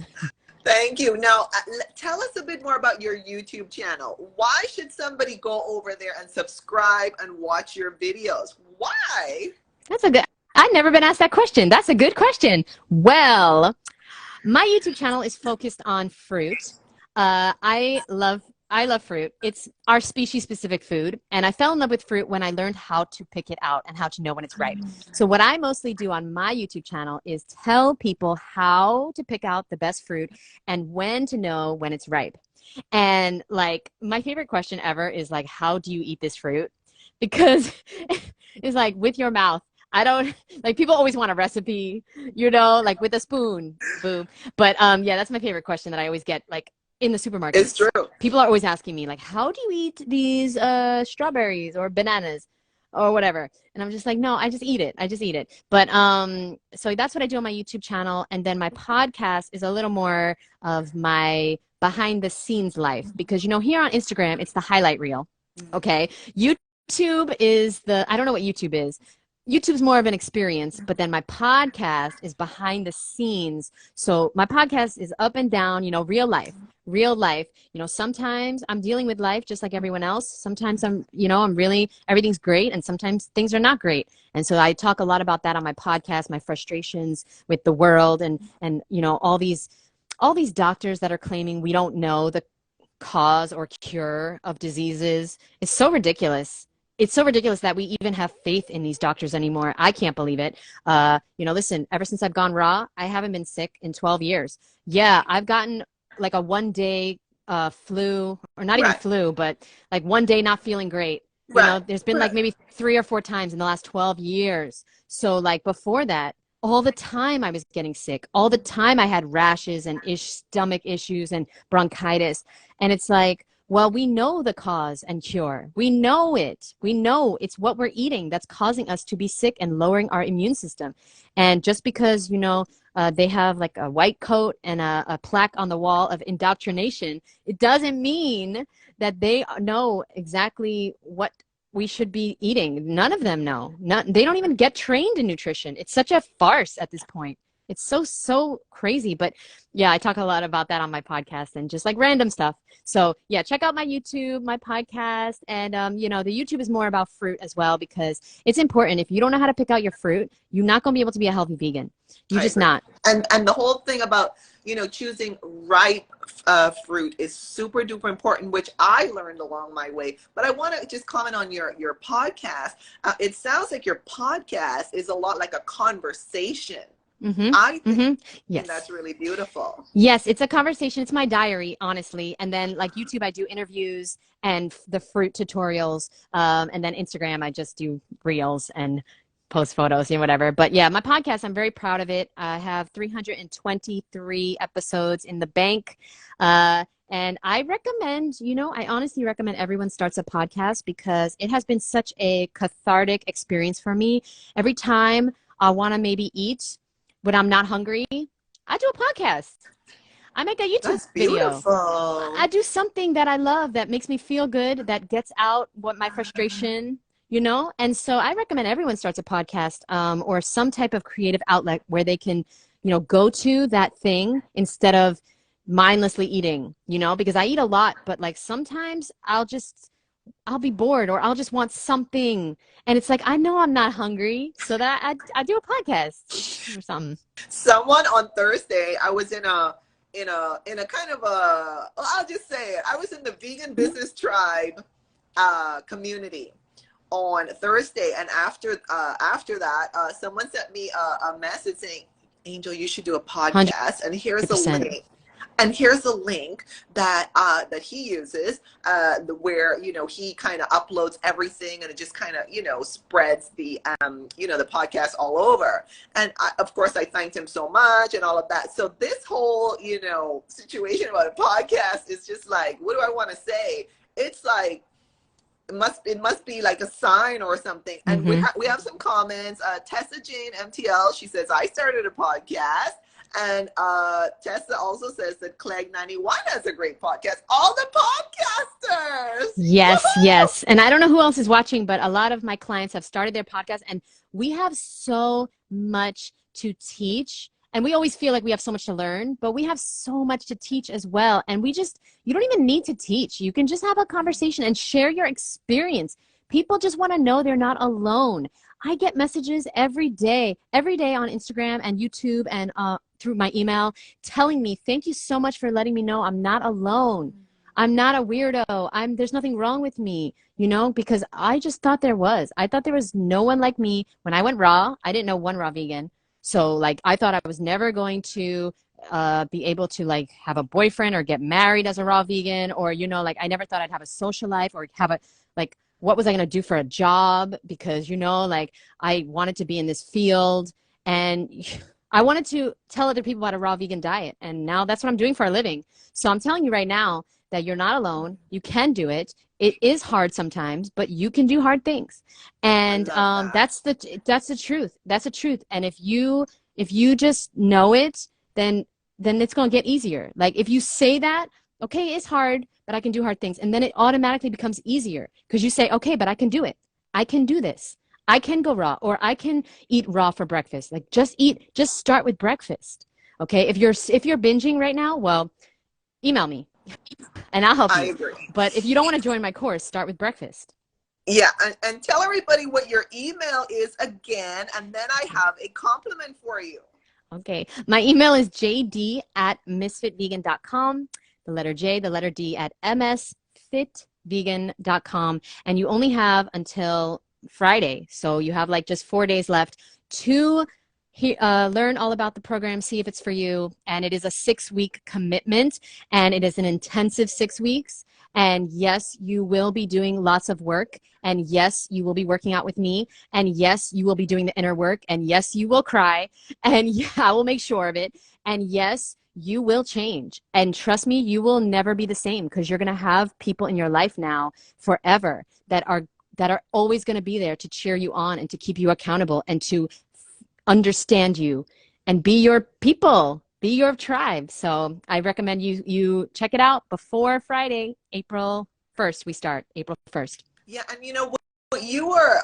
Thank you. Now, tell us a bit more about your YouTube channel. Why should somebody go over there and subscribe and watch your videos? Why? I've never been asked that question. That's a good question. Well, my YouTube channel is focused on fruit. I love fruit. It's our species-specific food, and I fell in love with fruit when I learned how to pick it out and how to know when it's ripe. So what I mostly do on my YouTube channel is tell people how to pick out the best fruit and when to know when it's ripe. And, like, my favorite question ever is, like, how do you eat this fruit? Because it's like with your mouth. I don't, like, people always want a recipe, you know, like with a spoon, boom. But yeah, that's my favorite question that I always get, like, in the supermarket. It's true. People are always asking me, like, how do you eat these strawberries or bananas or whatever? And I'm just like, no, I just eat it. I just eat it. But so that's what I do on my YouTube channel. And then my podcast is a little more of my behind the scenes life, because, you know, here on Instagram, it's the highlight reel. Okay. YouTube is I don't know what YouTube is. YouTube's more of an experience, but then my podcast is behind the scenes. So my podcast is up and down, you know, real life. You know, sometimes I'm dealing with life just like everyone else. Sometimes everything's great, and sometimes things are not great. And so I talk a lot about that on my podcast, my frustrations with the world, and you know, all these doctors that are claiming we don't know the cause or cure of diseases. It's so ridiculous. It's so ridiculous that we even have faith in these doctors anymore. I can't believe it. You know, listen, ever since I've gone raw, I haven't been sick in 12 years. Yeah, I've gotten like a one-day flu, or not even Right. flu, but like one day not feeling great. You know, Right. there's been like Right. maybe 3 or 4 times in the last 12 years. So like before that, all the time I was getting sick. All the time I had rashes and stomach issues and bronchitis. And it's like, well, we know the cause and cure. We know it. We know it's what we're eating that's causing us to be sick and lowering our immune system. And just because, they have like a white coat and a plaque on the wall of indoctrination, it doesn't mean that they know exactly what we should be eating. None of them know. They don't even get trained in nutrition. It's such a farce at this point. It's so crazy. But yeah, I talk a lot about that on my podcast and just like random stuff. So yeah, check out my YouTube, my podcast, and the YouTube is more about fruit as well, because it's important. If you don't know how to pick out your fruit, you're not gonna be able to be a healthy vegan. You're I just agree. not. And the whole thing about, choosing ripe fruit is super duper important, which I learned along my way. But I want to just comment on your podcast. It sounds like your podcast is a lot like a conversation. I Mm-hmm. think Mm-hmm. that's Yes. really beautiful. Yes, it's a conversation. It's my diary, honestly. And then like YouTube, I do interviews and the fruit tutorials. And then Instagram, I just do reels and post photos and whatever. But yeah, my podcast, I'm very proud of it. I have 323 episodes in the bank. And I recommend, I honestly recommend everyone starts a podcast, because it has been such a cathartic experience for me. Every time I want to maybe eat when I'm not hungry, I do a podcast. I make a YouTube That's video. I beautiful. do something that I love that makes me feel good, that gets out what my frustration, And so I recommend everyone starts a podcast, or some type of creative outlet where they can, go to that thing instead of mindlessly eating, because I eat a lot, but like sometimes I'll be bored, or I'll just want something. And it's like, I know I'm not hungry, so that I do a podcast or something. Someone on Thursday, I was in a kind of a, well, I'll just say it. I was in the Vegan Business Tribe community on Thursday, and after that, someone sent me a message saying, "Angel, you should do a podcast, and here's a 100%. link." And here's a link that he uses, where he kind of uploads everything, and it just kind of spreads the the podcast all over. And of course, I thanked him so much and all of that. So this whole situation about a podcast is just like, what do I want to say? It's like, it must be like a sign or something. And Mm-hmm. we have some comments. Tessa Jane MTL, she says, I started a podcast. And Tessa also says that Clegg 91 has a great podcast. All the podcasters. Yes, Woohoo! yes. And I don't know who else is watching, but a lot of my clients have started their podcast, and we have so much to teach. And we always feel like we have so much to learn, but we have so much to teach as well. And you don't even need to teach. You can just have a conversation and share your experience. People just want to know they're not alone. I get messages every day on Instagram and YouTube and through my email telling me, thank you so much for letting me know I'm not alone. I'm not a weirdo. There's nothing wrong with me, because I just thought there was. I thought there was no one like me. When I went raw, I didn't know one raw vegan. So like I thought I was never going to be able to like have a boyfriend or get married as a raw vegan, or like I never thought I'd have a social life or have a like what was I going to do for a job, because like I wanted to be in this field, and I wanted to tell other people about a raw vegan diet, and now that's what I'm doing for a living. So I'm telling you right now that you're not alone. You can do it. It is hard sometimes, but you can do hard things. I And love that. that's the truth. That's the truth. And if you just know it, then it's going to get easier. Like if you say that, okay, it's hard, but I can do hard things. And then it automatically becomes easier, because you say, okay, but I can do it. I can do this. I can go raw, or I can eat raw for breakfast. Like just start with breakfast. Okay. If you're binging right now, well, email me and I'll help I you. agree. But if you don't want to join my course, start with breakfast. Yeah, and tell everybody what your email is again, and then I have a compliment for you. Okay. My email is jd@misfitvegan.com. The letter J, the letter D at msfitvegan.com. And you only have until Friday. So you have like just 4 days left to learn all about the program, see if it's for you. And it is a 6-week commitment, and it is an intensive 6 weeks. And yes, you will be doing lots of work. And yes, you will be working out with me. And yes, you will be doing the inner work. And yes, you will cry. And yeah, I will make sure of it. And yes, you will change. And trust me, you will never be the same, because you're going to have people in your life now forever that are always going to be there to cheer you on and to keep you accountable and to understand you and be your people, be your tribe. So I recommend you check it out before Friday, April 1st. We start April 1st. Yeah, and what you are,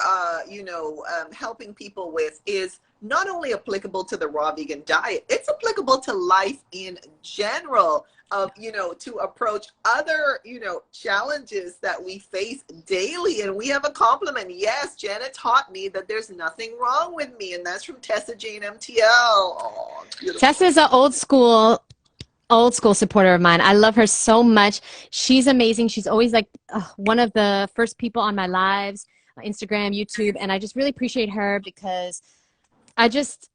helping people with is not only applicable to the raw vegan diet, it's applicable to life in general. To approach other, challenges that we face daily. And we have a compliment. Yes, Janet taught me that there's nothing wrong with me. And that's from Tessa Jane MTL. Oh, Tessa's an old school supporter of mine. I love her so much. She's amazing. She's always like one of the first people on my lives, Instagram, YouTube. And I just really appreciate her, because I just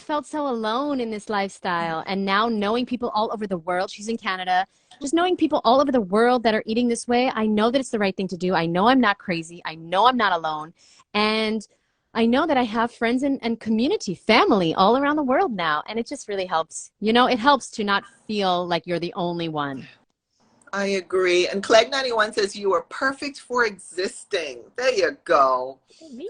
felt so alone in this lifestyle. And now knowing people all over the world, she's in Canada, just knowing people all over the world that are eating this way, I know that it's the right thing to do. I know I'm not crazy. I know I'm not alone. And I know that I have friends and community, family all around the world now. And it just really helps. It helps to not feel like you're the only one. I agree. And Clegg91 says you are perfect for existing. There you go.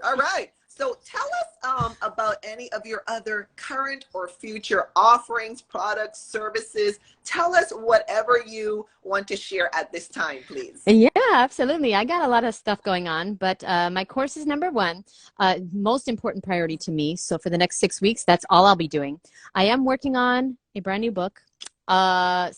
All right. So tell us about any of your other current or future offerings, products, services. Tell us whatever you want to share at this time, please. Yeah, absolutely. I got a lot of stuff going on, but my course is number one, most important priority to me. So for the next 6 weeks, that's all I'll be doing. I am working on a brand new book. So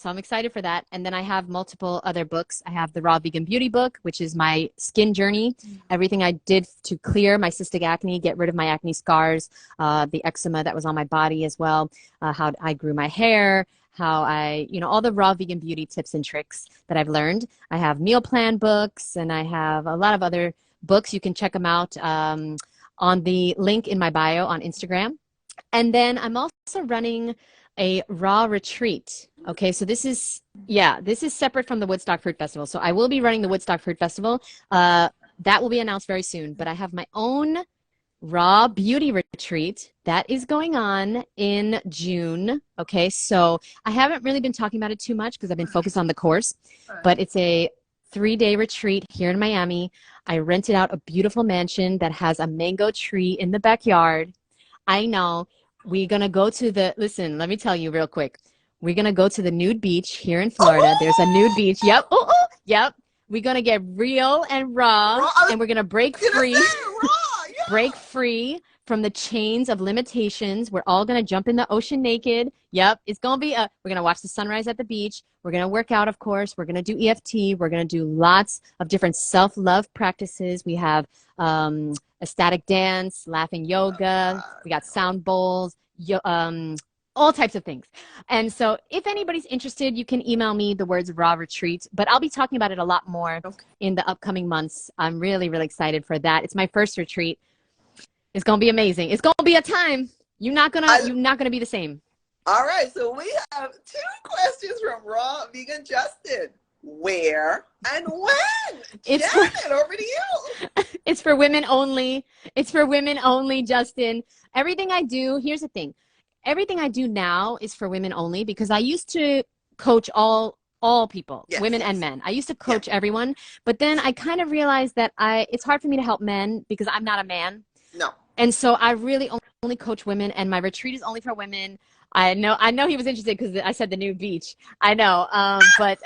I'm excited for that. And then I have multiple other books. I have the Raw Vegan Beauty book, which is my skin journey, everything I did to clear my cystic acne, get rid of my acne scars, the eczema that was on my body as well, how I grew my hair, how I, all the raw vegan beauty tips and tricks that I've learned. I have meal plan books, and I have a lot of other books. You can check them out on the link in my bio on Instagram. And then I'm also running a raw retreat. Okay, so this is separate from the Woodstock Fruit Festival. So I will be running the Woodstock Fruit Festival. That will be announced very soon. But I have my own raw beauty retreat that is going on in June. Okay, so I haven't really been talking about it too much because I've been focused on the course. But it's a 3-day retreat here in Miami. I rented out a beautiful mansion that has a mango tree in the backyard. I know. We're going to go to listen, let me tell you real quick. We're going to go to the nude beach here in Florida. There's a nude beach. Yep. Yep. We're going to get real and raw, and we're going to break free. Break free from the chains of limitations. We're all going to jump in the ocean naked. Yep. It's going to be we're going to watch the sunrise at the beach. We're going to work out, of course. We're going to do EFT. We're going to do lots of different self-love practices. We have ecstatic dance, laughing yoga. We got sound bowls, all types of things. And so if anybody's interested, you can email me the words raw retreat, but I'll be talking about it a lot more in the upcoming months. I'm really, really excited for that. It's my first retreat. It's going to be amazing. It's going to be a time. You're not going to be the same. All right. So we have 2 questions from Raw Vegan Justin. Where and when? Janet, over to you. It's for women only. It's for women only, Justin. Everything I do, here's the thing. Everything I do now is for women only, because I used to coach all people, women and men. I used to coach everyone, but then I kind of realized that it's hard for me to help men because I'm not a man. No. And so I really only coach women, and my retreat is only for women. I know he was interested because I said the nude beach. I know, but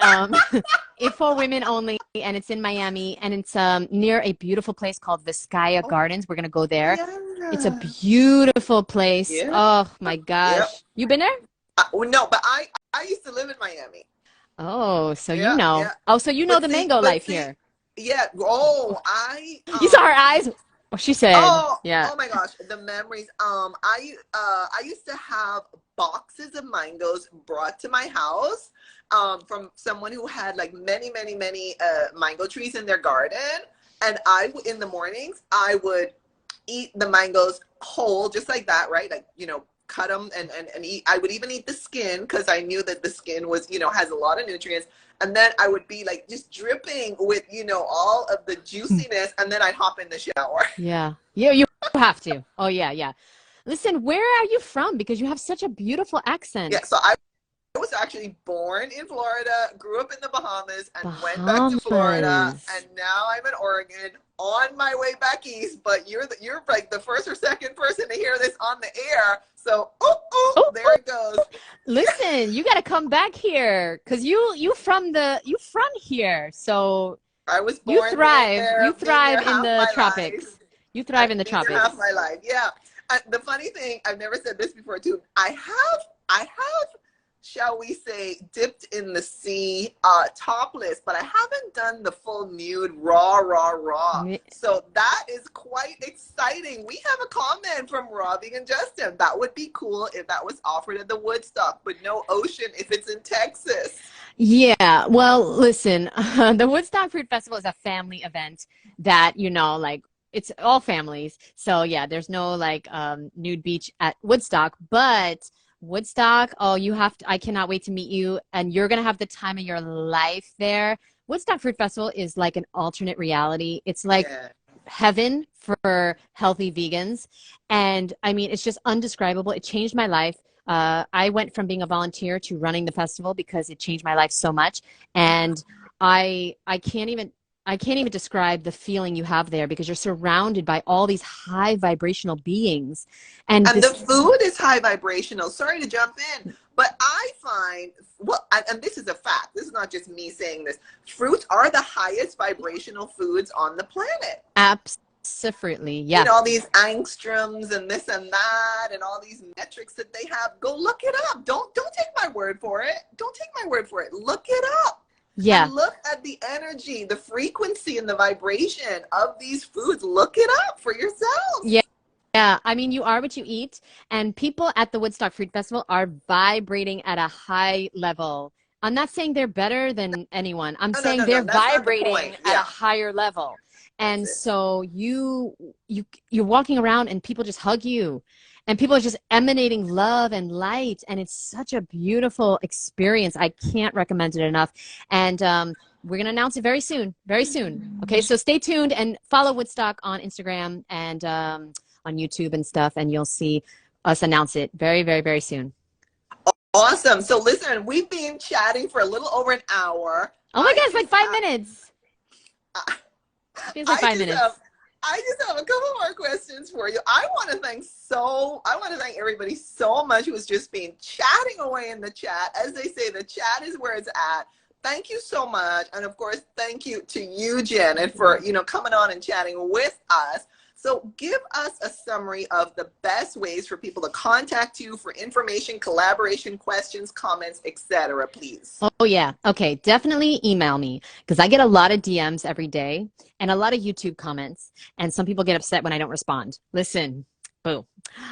it's for women only, and it's in Miami, and it's near a beautiful place called Vizcaya Gardens. We're gonna go there. Yeah. It's a beautiful place. Yeah. Oh my gosh, you been there? No, but I used to live in Miami. Oh, so you know. Yeah. Oh, so you know the mango life here. Yeah. Oh, you saw her eyes. Oh, she said. Oh, yeah. Oh my gosh, the memories. I used to have boxes of mangoes brought to my house from someone who had like many mango trees in their garden, and in the mornings I would eat the mangoes whole, just like that, right? Like, you know, cut them and eat. I would even eat the skin because I knew that the skin was, you know, has a lot of nutrients. And then I would be like just dripping with, you know, all of the juiciness. And then I'd hop in the shower. Yeah. You have to. Oh, yeah, yeah. Listen, where are you from? Because you have such a beautiful accent. Yeah, so I was actually born in Florida, grew up in the Bahamas, and went back to Florida, and now I'm in Oregon on my way back east. But you're like the first or second person to hear this on the air, so there it goes. Listen, you got to come back here because you from here, so I was born you thrive. there, You thrive in the tropics. Life. You thrive in the tropics. Half my life, yeah. The funny thing, I've never said this before too. I have, shall we say, dipped in the sea, topless, but I haven't done the full nude, raw. So that is quite exciting. We have a comment from Raw Vegan Justin. That would be cool if that was offered at the Woodstock, but no ocean if it's in Texas. Yeah, well, listen, the Woodstock Fruit Festival is a family event that, you know, like, it's all families. So yeah, there's no like nude beach at Woodstock, but Woodstock, oh, I cannot wait to meet you, and you're going to have the time of your life there. Woodstock Fruit Festival is like an alternate reality. It's like heaven for healthy vegans. And I mean, it's just undescribable. It changed my life. I went from being a volunteer to running the festival because it changed my life so much. And I can't even describe the feeling you have there because you're surrounded by all these high vibrational beings. And the food is high vibrational. Sorry to jump in, but I find, well, and this is a fact, this is not just me saying this, fruits are the highest vibrational foods on the planet. Absolutely, yeah. You know, all these angstroms and this and that and all these metrics that they have, go look it up. Don't take my word for it. Don't take my word for it. Look it up. Yeah. And look at the energy, the frequency, and the vibration of these foods. Look it up for yourself. Yeah. Yeah. I mean, you are what you eat. And people at the Woodstock Fruit Festival are vibrating at a high level. I'm not saying they're better than anyone. I'm saying they're vibrating at a higher level. And so you're walking around and people just hug you. And people are just emanating love and light. And it's such a beautiful experience. I can't recommend it enough. And we're going to announce it very soon. Very soon. Okay, so stay tuned and follow Woodstock on Instagram and on YouTube and stuff. And you'll see us announce it very, very, very soon. Awesome. So listen, we've been chatting for a little over an hour. Oh my God, it's like 5 minutes. Feels like 5 minutes. I just have a couple more questions for you. I want to thank everybody so much who has just been chatting away in the chat. As they say, the chat is where it's at. Thank you so much. And of course, thank you to you, Janet, for, you know, coming on and chatting with us. So give us a summary of the best ways for people to contact you for information, collaboration, questions, comments, etc., please. Oh, yeah. Okay. Definitely email me because I get a lot of DMs every day and a lot of YouTube comments. And some people get upset when I don't respond. Listen, boo.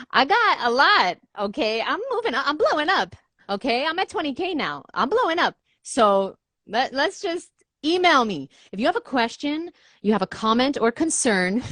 I got a lot. Okay. I'm moving up. I'm blowing up. Okay. I'm at 20K now. I'm blowing up. So let's just email me. If you have a question, you have a comment or concern,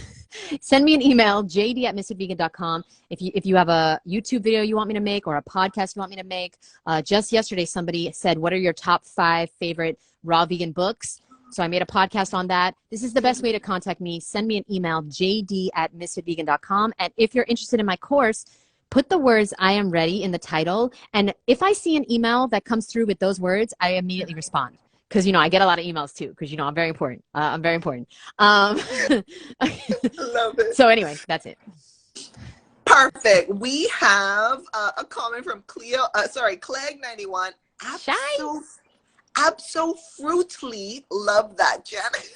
send me an email, jd@Ms.FitVegan.com. If you have a YouTube video you want me to make or a podcast you want me to make. Just yesterday, somebody said, what are your top 5 favorite raw vegan books? So I made a podcast on that. This is the best way to contact me. Send me an email, jd@Ms.FitVegan.com. And if you're interested in my course, put the words "I am ready" in the title. And if I see an email that comes through with those words, I immediately respond. Because, you know, I get a lot of emails too. Because, you know, I'm very important. I'm very important. Love it. So anyway, that's it. Perfect. We have a comment from Clegg91. Absolutely love that, Janet.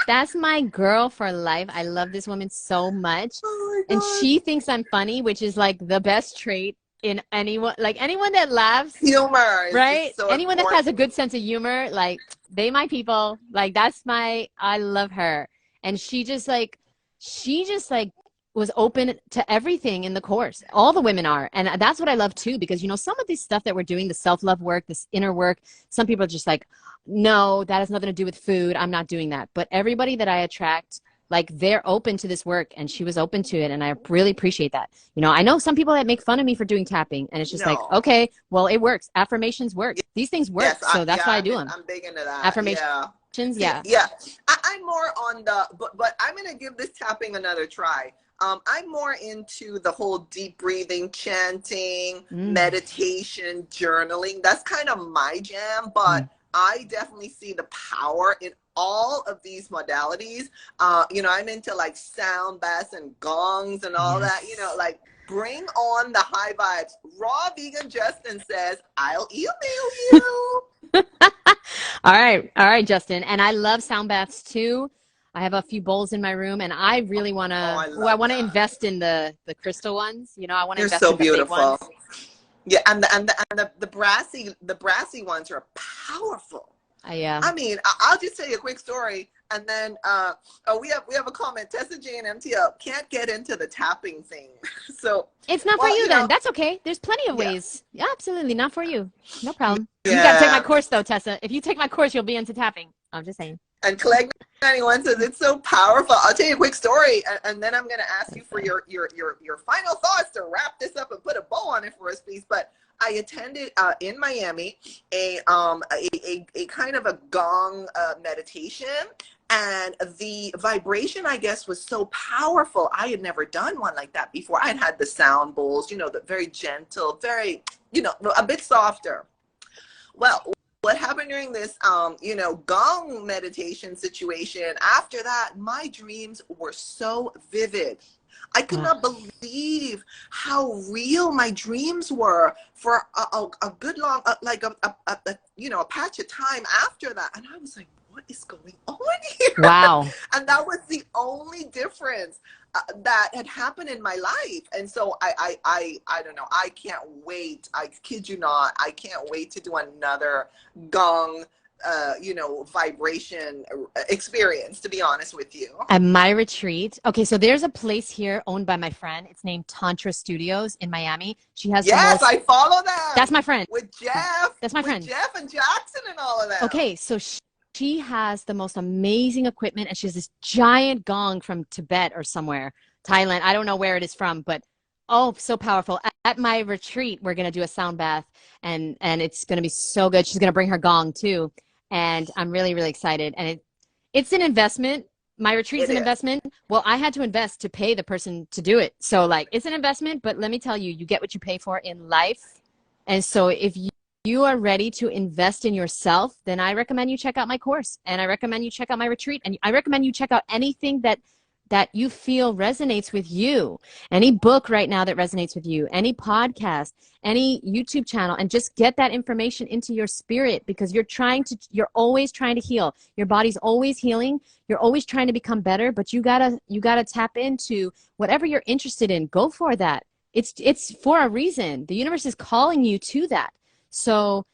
That's my girl for life. I love this woman so much. Oh my God. And she thinks I'm funny, which is like the best trait in anyone. Like anyone that laughs. Humor. Right? So anyone important. that has a good sense of humor, like they my people. Like I love her. And she just was open to everything in the course. All the women are. And that's what I love too, because, you know, some of this stuff that we're doing, the self-love work, this inner work, some people are just like, no, that has nothing to do with food. I'm not doing that. But everybody that I attract like they're open to this work, and she was open to it, and I really appreciate that. You know, I know some people that make fun of me for doing tapping, and it's just like, No. okay, well, it works. Affirmations work. These things work, Yes, so that's why I do them. I'm big into that. Affirmations, Yeah. See, yeah. yeah, I'm more on the, but I'm gonna give this tapping another try. I'm more into the whole deep breathing, chanting, meditation, journaling. That's kind of my jam, but I definitely see the power in all of these modalities. You know, I'm into like sound baths and gongs and all that, you know, like bring on the high vibes. Raw Vegan Justin says, I'll email you. All right, Justin. And I love sound baths too. I have a few bowls in my room, and I really want to. I want to invest in the crystal ones. You know, I want to invest in the big ones. Yeah, and the brassy ones are powerful. Yeah. I mean, I'll just tell you a quick story, and then we have a comment. Tessa Jane MTL can't get into the tapping thing, so it's not for you then. That's okay. There's plenty of ways. Yeah, absolutely not for you. No problem. You got to take my course though, Tessa. If you take my course, you'll be into tapping. I'm just saying. And Clegg 91 says it's so powerful. I'll tell you a quick story, and then I'm going to ask you for your final thoughts to wrap this up and put a bow on it for us, please. But I attended in Miami a kind of a gong meditation, and the vibration, I guess, was so powerful. I had never done one like that before. I had the sound bowls, you know, the very gentle, very, you know, a bit softer. Well, what happened during this, you know, gong meditation situation, after that, my dreams were so vivid. I could not believe how real my dreams were for a good long, like you know, a patch of time after that. And I was like, what is going on here? Wow. And that was the only difference that had happened in my life. And so I don't know, I can't wait. I kid you not, I can't wait to do another gong you know, vibration experience, to be honest with you. At my retreat, okay, so there's a place here owned by my friend. It's named Tantra Studios in Miami. She has I follow that. That's my friend. With Jeff. That's my friend. Jeff and Jackson and all of that. Okay, so she has the most amazing equipment, and she has this giant gong from Tibet or somewhere, Thailand. I don't know where it is from, but oh, so powerful. At my retreat, we're gonna do a sound bath, and it's gonna be so good. She's gonna bring her gong too. And I'm really, really excited. And it's an investment. My retreat's an investment. Well, I had to invest to pay the person to do it. So like, it's an investment, but let me tell you, you get what you pay for in life. And so if you are ready to invest in yourself, then I recommend you check out my course, and I recommend you check out my retreat, and I recommend you check out anything that you feel resonates with you. Any book right now that resonates with you, any podcast, any YouTube channel, and just get that information into your spirit, because you're always trying to heal. Your body's always healing. You're always trying to become better, but you gotta tap into whatever you're interested in. Go for that. It's for a reason. The universe is calling you to that. So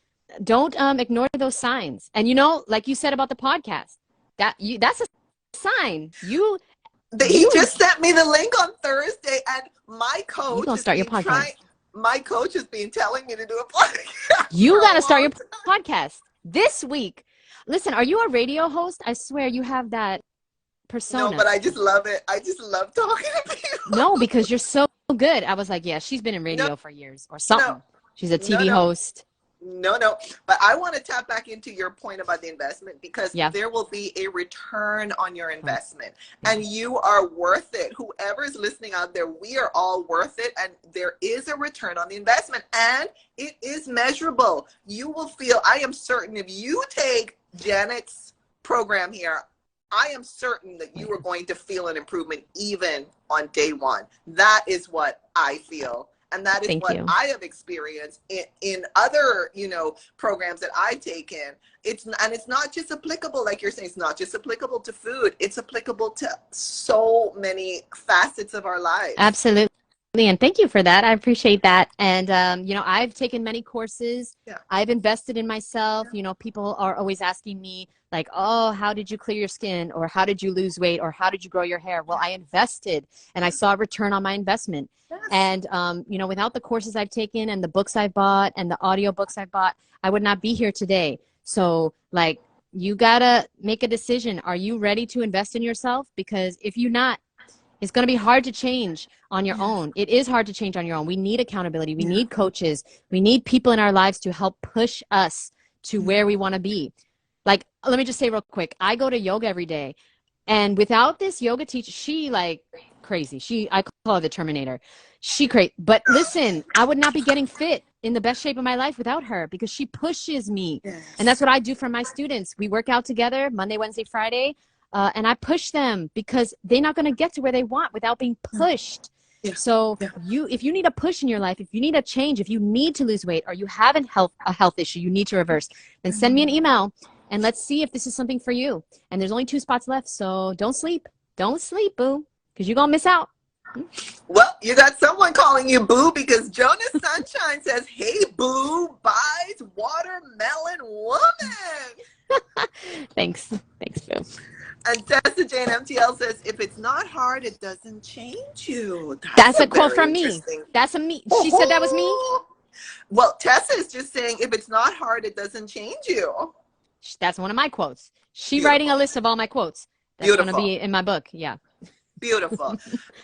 don't ignore those signs. And you know, like you said about the podcast, that's a sign. He just sent me the link on Thursday, and my coach. You gonna start your podcast? My coach has been telling me to do a podcast. You gotta start your podcast this week. Listen, are you a radio host? I swear you have that persona. No, but I just love it. I just love talking to people. No, because you're so good. I was like, yeah, she's been in radio for years or something. No. She's a TV host. No, but I want to tap back into your point about the investment, because there will be a return on your investment, and you are worth it. Whoever's listening out there, we are all worth it, and there is a return on the investment, and it is measurable. You will feel, I am certain, if you take Janet's program here, I am certain that you are going to feel an improvement even on day one. That is what I feel. And that is what I have experienced in other, you know, programs that I take in. It's not just applicable, like you're saying, it's not just applicable to food. It's applicable to so many facets of our lives. Absolutely. And thank you for that. I appreciate that. And, you know, I've taken many courses. I've invested in myself. You know, people are always asking me like, oh, how did you clear your skin? Or how did you lose weight? Or how did you grow your hair? Well, I invested, and I saw a return on my investment. And, you know, without the courses I've taken and the books I've bought and the audio books I've bought, I would not be here today. So like, you gotta make a decision. Are you ready to invest in yourself? Because if you're not, it's going to be hard to change on your own. It is hard to change on your own. We need accountability. We need coaches. We need people in our lives to help push us to where we want to be. Like, let me just say real quick, I go to yoga every day. And without this yoga teacher, she like crazy. I call her the Terminator. She crazy. But listen, I would not be getting fit in the best shape of my life without her, because she pushes me. And that's what I do for my students. We work out together Monday, Wednesday, Friday. And I push them because they're not going to get to where they want without being pushed. So if you need a push in your life, if you need a change, if you need to lose weight, or you have a health issue you need to reverse, then send me an email and let's see if this is something for you. And there's only 2 spots left, so don't sleep. Don't sleep, boo, because you're going to miss out. Well, you got someone calling you boo, because Jonas Sunshine says, hey, boo, buys watermelon woman. Thanks, boo. And Tessa Jane MTL says, if it's not hard, it doesn't change you. That's a quote from me. That's a me. She said that was me? Well, Tessa is just saying, if it's not hard, it doesn't change you. That's one of my quotes. She writing a list of all my quotes. That's going to be in my book. Yeah. Beautiful.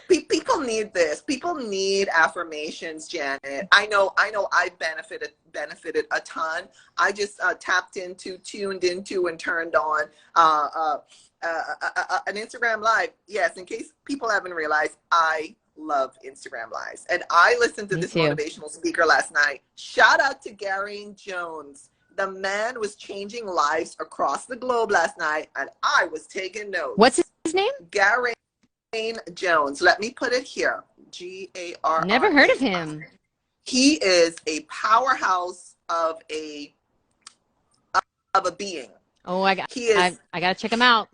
People need this. People need affirmations, Janet. I know I benefited a ton. I just tuned into and turned on an Instagram Live. Yes, in case people haven't realized, I love Instagram Lives. And I listened to this motivational speaker last night. Shout out to Gary Jones. The man was changing lives across the globe last night, and I was taking notes. What's his name? Gary Jones. Let me put it here. G-A-R. Never heard of him. He is a powerhouse of a being. Oh, I gotta check him out.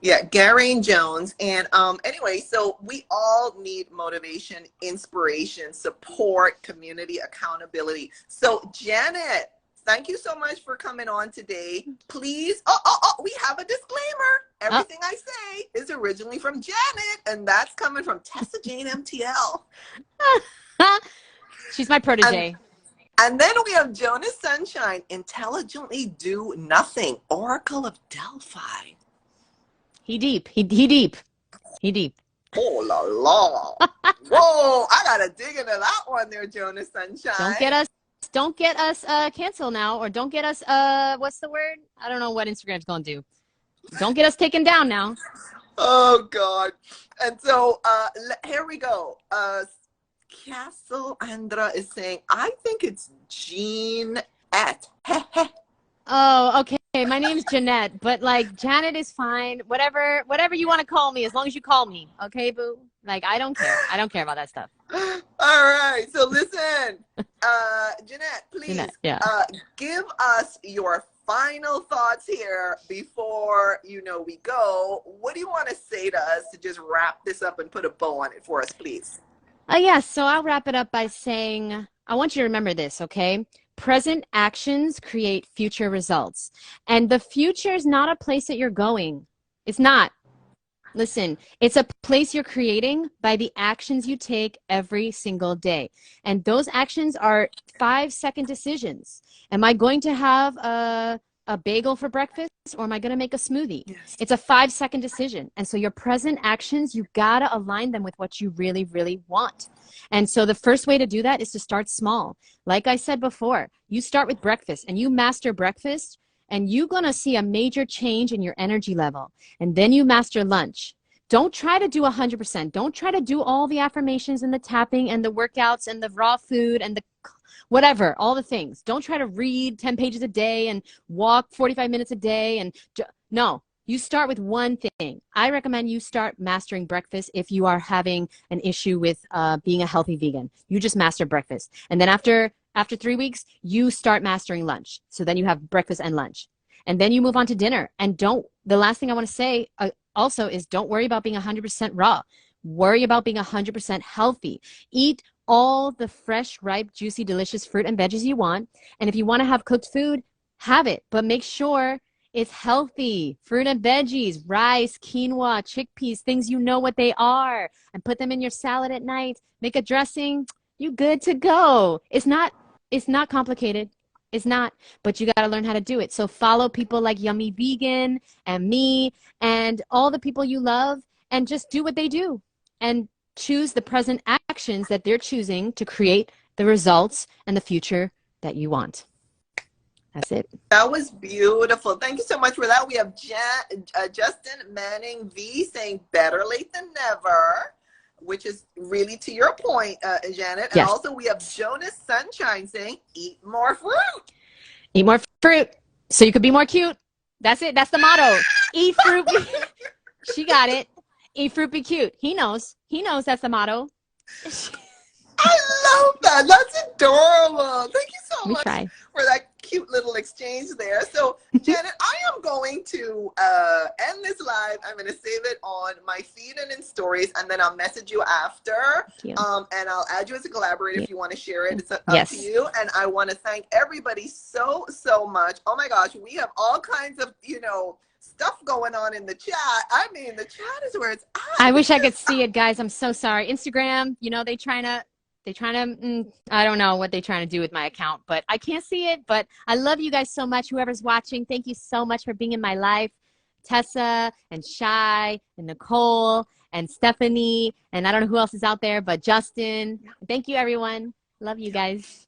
Yeah, Gary Jones. And anyway, so we all need motivation, inspiration, support, community, accountability. So Janet, thank you so much for coming on today. Please, we have a disclaimer. Everything I say is originally from Janet, and that's coming from Tessa Jane MTL. She's my protege. And then we have Jonas Sunshine, intelligently do nothing, Oracle of Delphi. He deep. Oh la la. Whoa, I gotta dig into that one there, Jonas Sunshine. Don't get us canceled now, or don't get us what's the word? I don't know what Instagram's gonna do. Don't get us taken down now. Oh God. And so here we go. Castle Andra is saying, I think it's Jeanette. Oh, okay. My name's Jeanette, but like Janet is fine. Whatever you want to call me, as long as you call me. Okay, boo? Like, I don't care. I don't care about that stuff. All right. So listen, Jeanette, please give us your final thoughts here before we go. What do you want to say to us to just wrap this up and put a bow on it for us, please? Yes. So I'll wrap it up by saying, I want you to remember this, okay? Present actions create future results. And the future is not a place that you're going. It's not. Listen, it's a place you're creating by the actions you take every single day. And those actions are 5-second decisions. Am I going to have a bagel for breakfast, or am I going to make a smoothie? Yes. It's a 5-second decision. And so your present actions, you got to align them with what you really, really want. And so the first way to do that is to start small. Like I said before, you start with breakfast and you master breakfast, and you're going to see a major change in your energy level. And then you master lunch. Don't try to do 100%. Don't try to do all the affirmations and the tapping and the workouts and the raw food and the whatever, all the things. Don't try to read 10 pages a day and walk 45 minutes a day. And no, you start with one thing. I recommend you start mastering breakfast if you are having an issue with being a healthy vegan. You just master breakfast. And then after 3 weeks, you start mastering lunch. So then you have breakfast and lunch. And then you move on to dinner. And the last thing I want to say also is, don't worry about being 100% raw. Worry about being 100% healthy. Eat all the fresh, ripe, juicy, delicious fruit and veggies you want. And if you want to have cooked food, have it. But make sure it's healthy. Fruit and veggies, rice, quinoa, chickpeas, things you know what they are. And put them in your salad at night. Make a dressing. You good to go. It's not complicated. It's not, but you got to learn how to do it. So follow people like Yummy Vegan and me and all the people you love, and just do what they do and choose the present actions that they're choosing to create the results and the future that you want. That's it. That was beautiful. Thank you so much for that. We have Justin Manning V saying better late than never, which is really to your point, Janet. And Yes. also we have Jonas Sunshine saying eat more fruit. Eat more fruit so you could be more cute. That's it. That's the motto. Eat fruit. She got it. Eat fruit, be cute. He knows. He knows that's the motto. I love that. That's adorable. Thank you so much for that cute little exchange there. So, Janet, I am going to end this live. I'm going to save it on my feed and in stories, and then I'll message you after. And I'll add you as a collaborator if you want to share it. It's up to you. And I want to thank everybody so, so much. Oh my gosh, we have all kinds of, stuff going on in the chat. I mean, the chat is where it's at. I wish I could see it, guys. I'm so sorry. Instagram, they trying to, I don't know what they're trying to do with my account, but I can't see it. But I love you guys so much. Whoever's watching, thank you so much for being in my life. Tessa and Shy and Nicole and Stephanie, and I don't know who else is out there, but Justin. Thank you, everyone. Love you guys.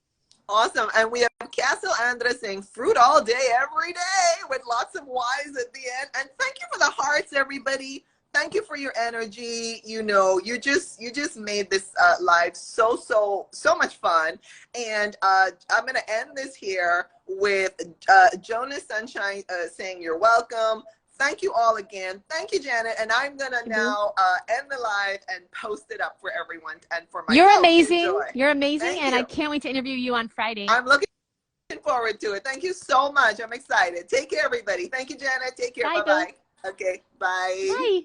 Awesome. And we have Castle Andres saying fruit all day, every day, with lots of Y's at the end. And thank you for the hearts, everybody. Thank you for your energy. You just made this live so much fun. And I'm going to end this here with Jonas Sunshine saying you're welcome. Thank you all again. Thank you, Janet. And I'm going to now end the live and post it up for everyone and for myself. You're amazing. You're amazing. Thank and you. I can't wait to interview you on Friday. I'm looking forward to it. Thank you so much. I'm excited. Take care, everybody. Thank you, Janet. Take care. Bye-bye. Okay. Bye. Bye.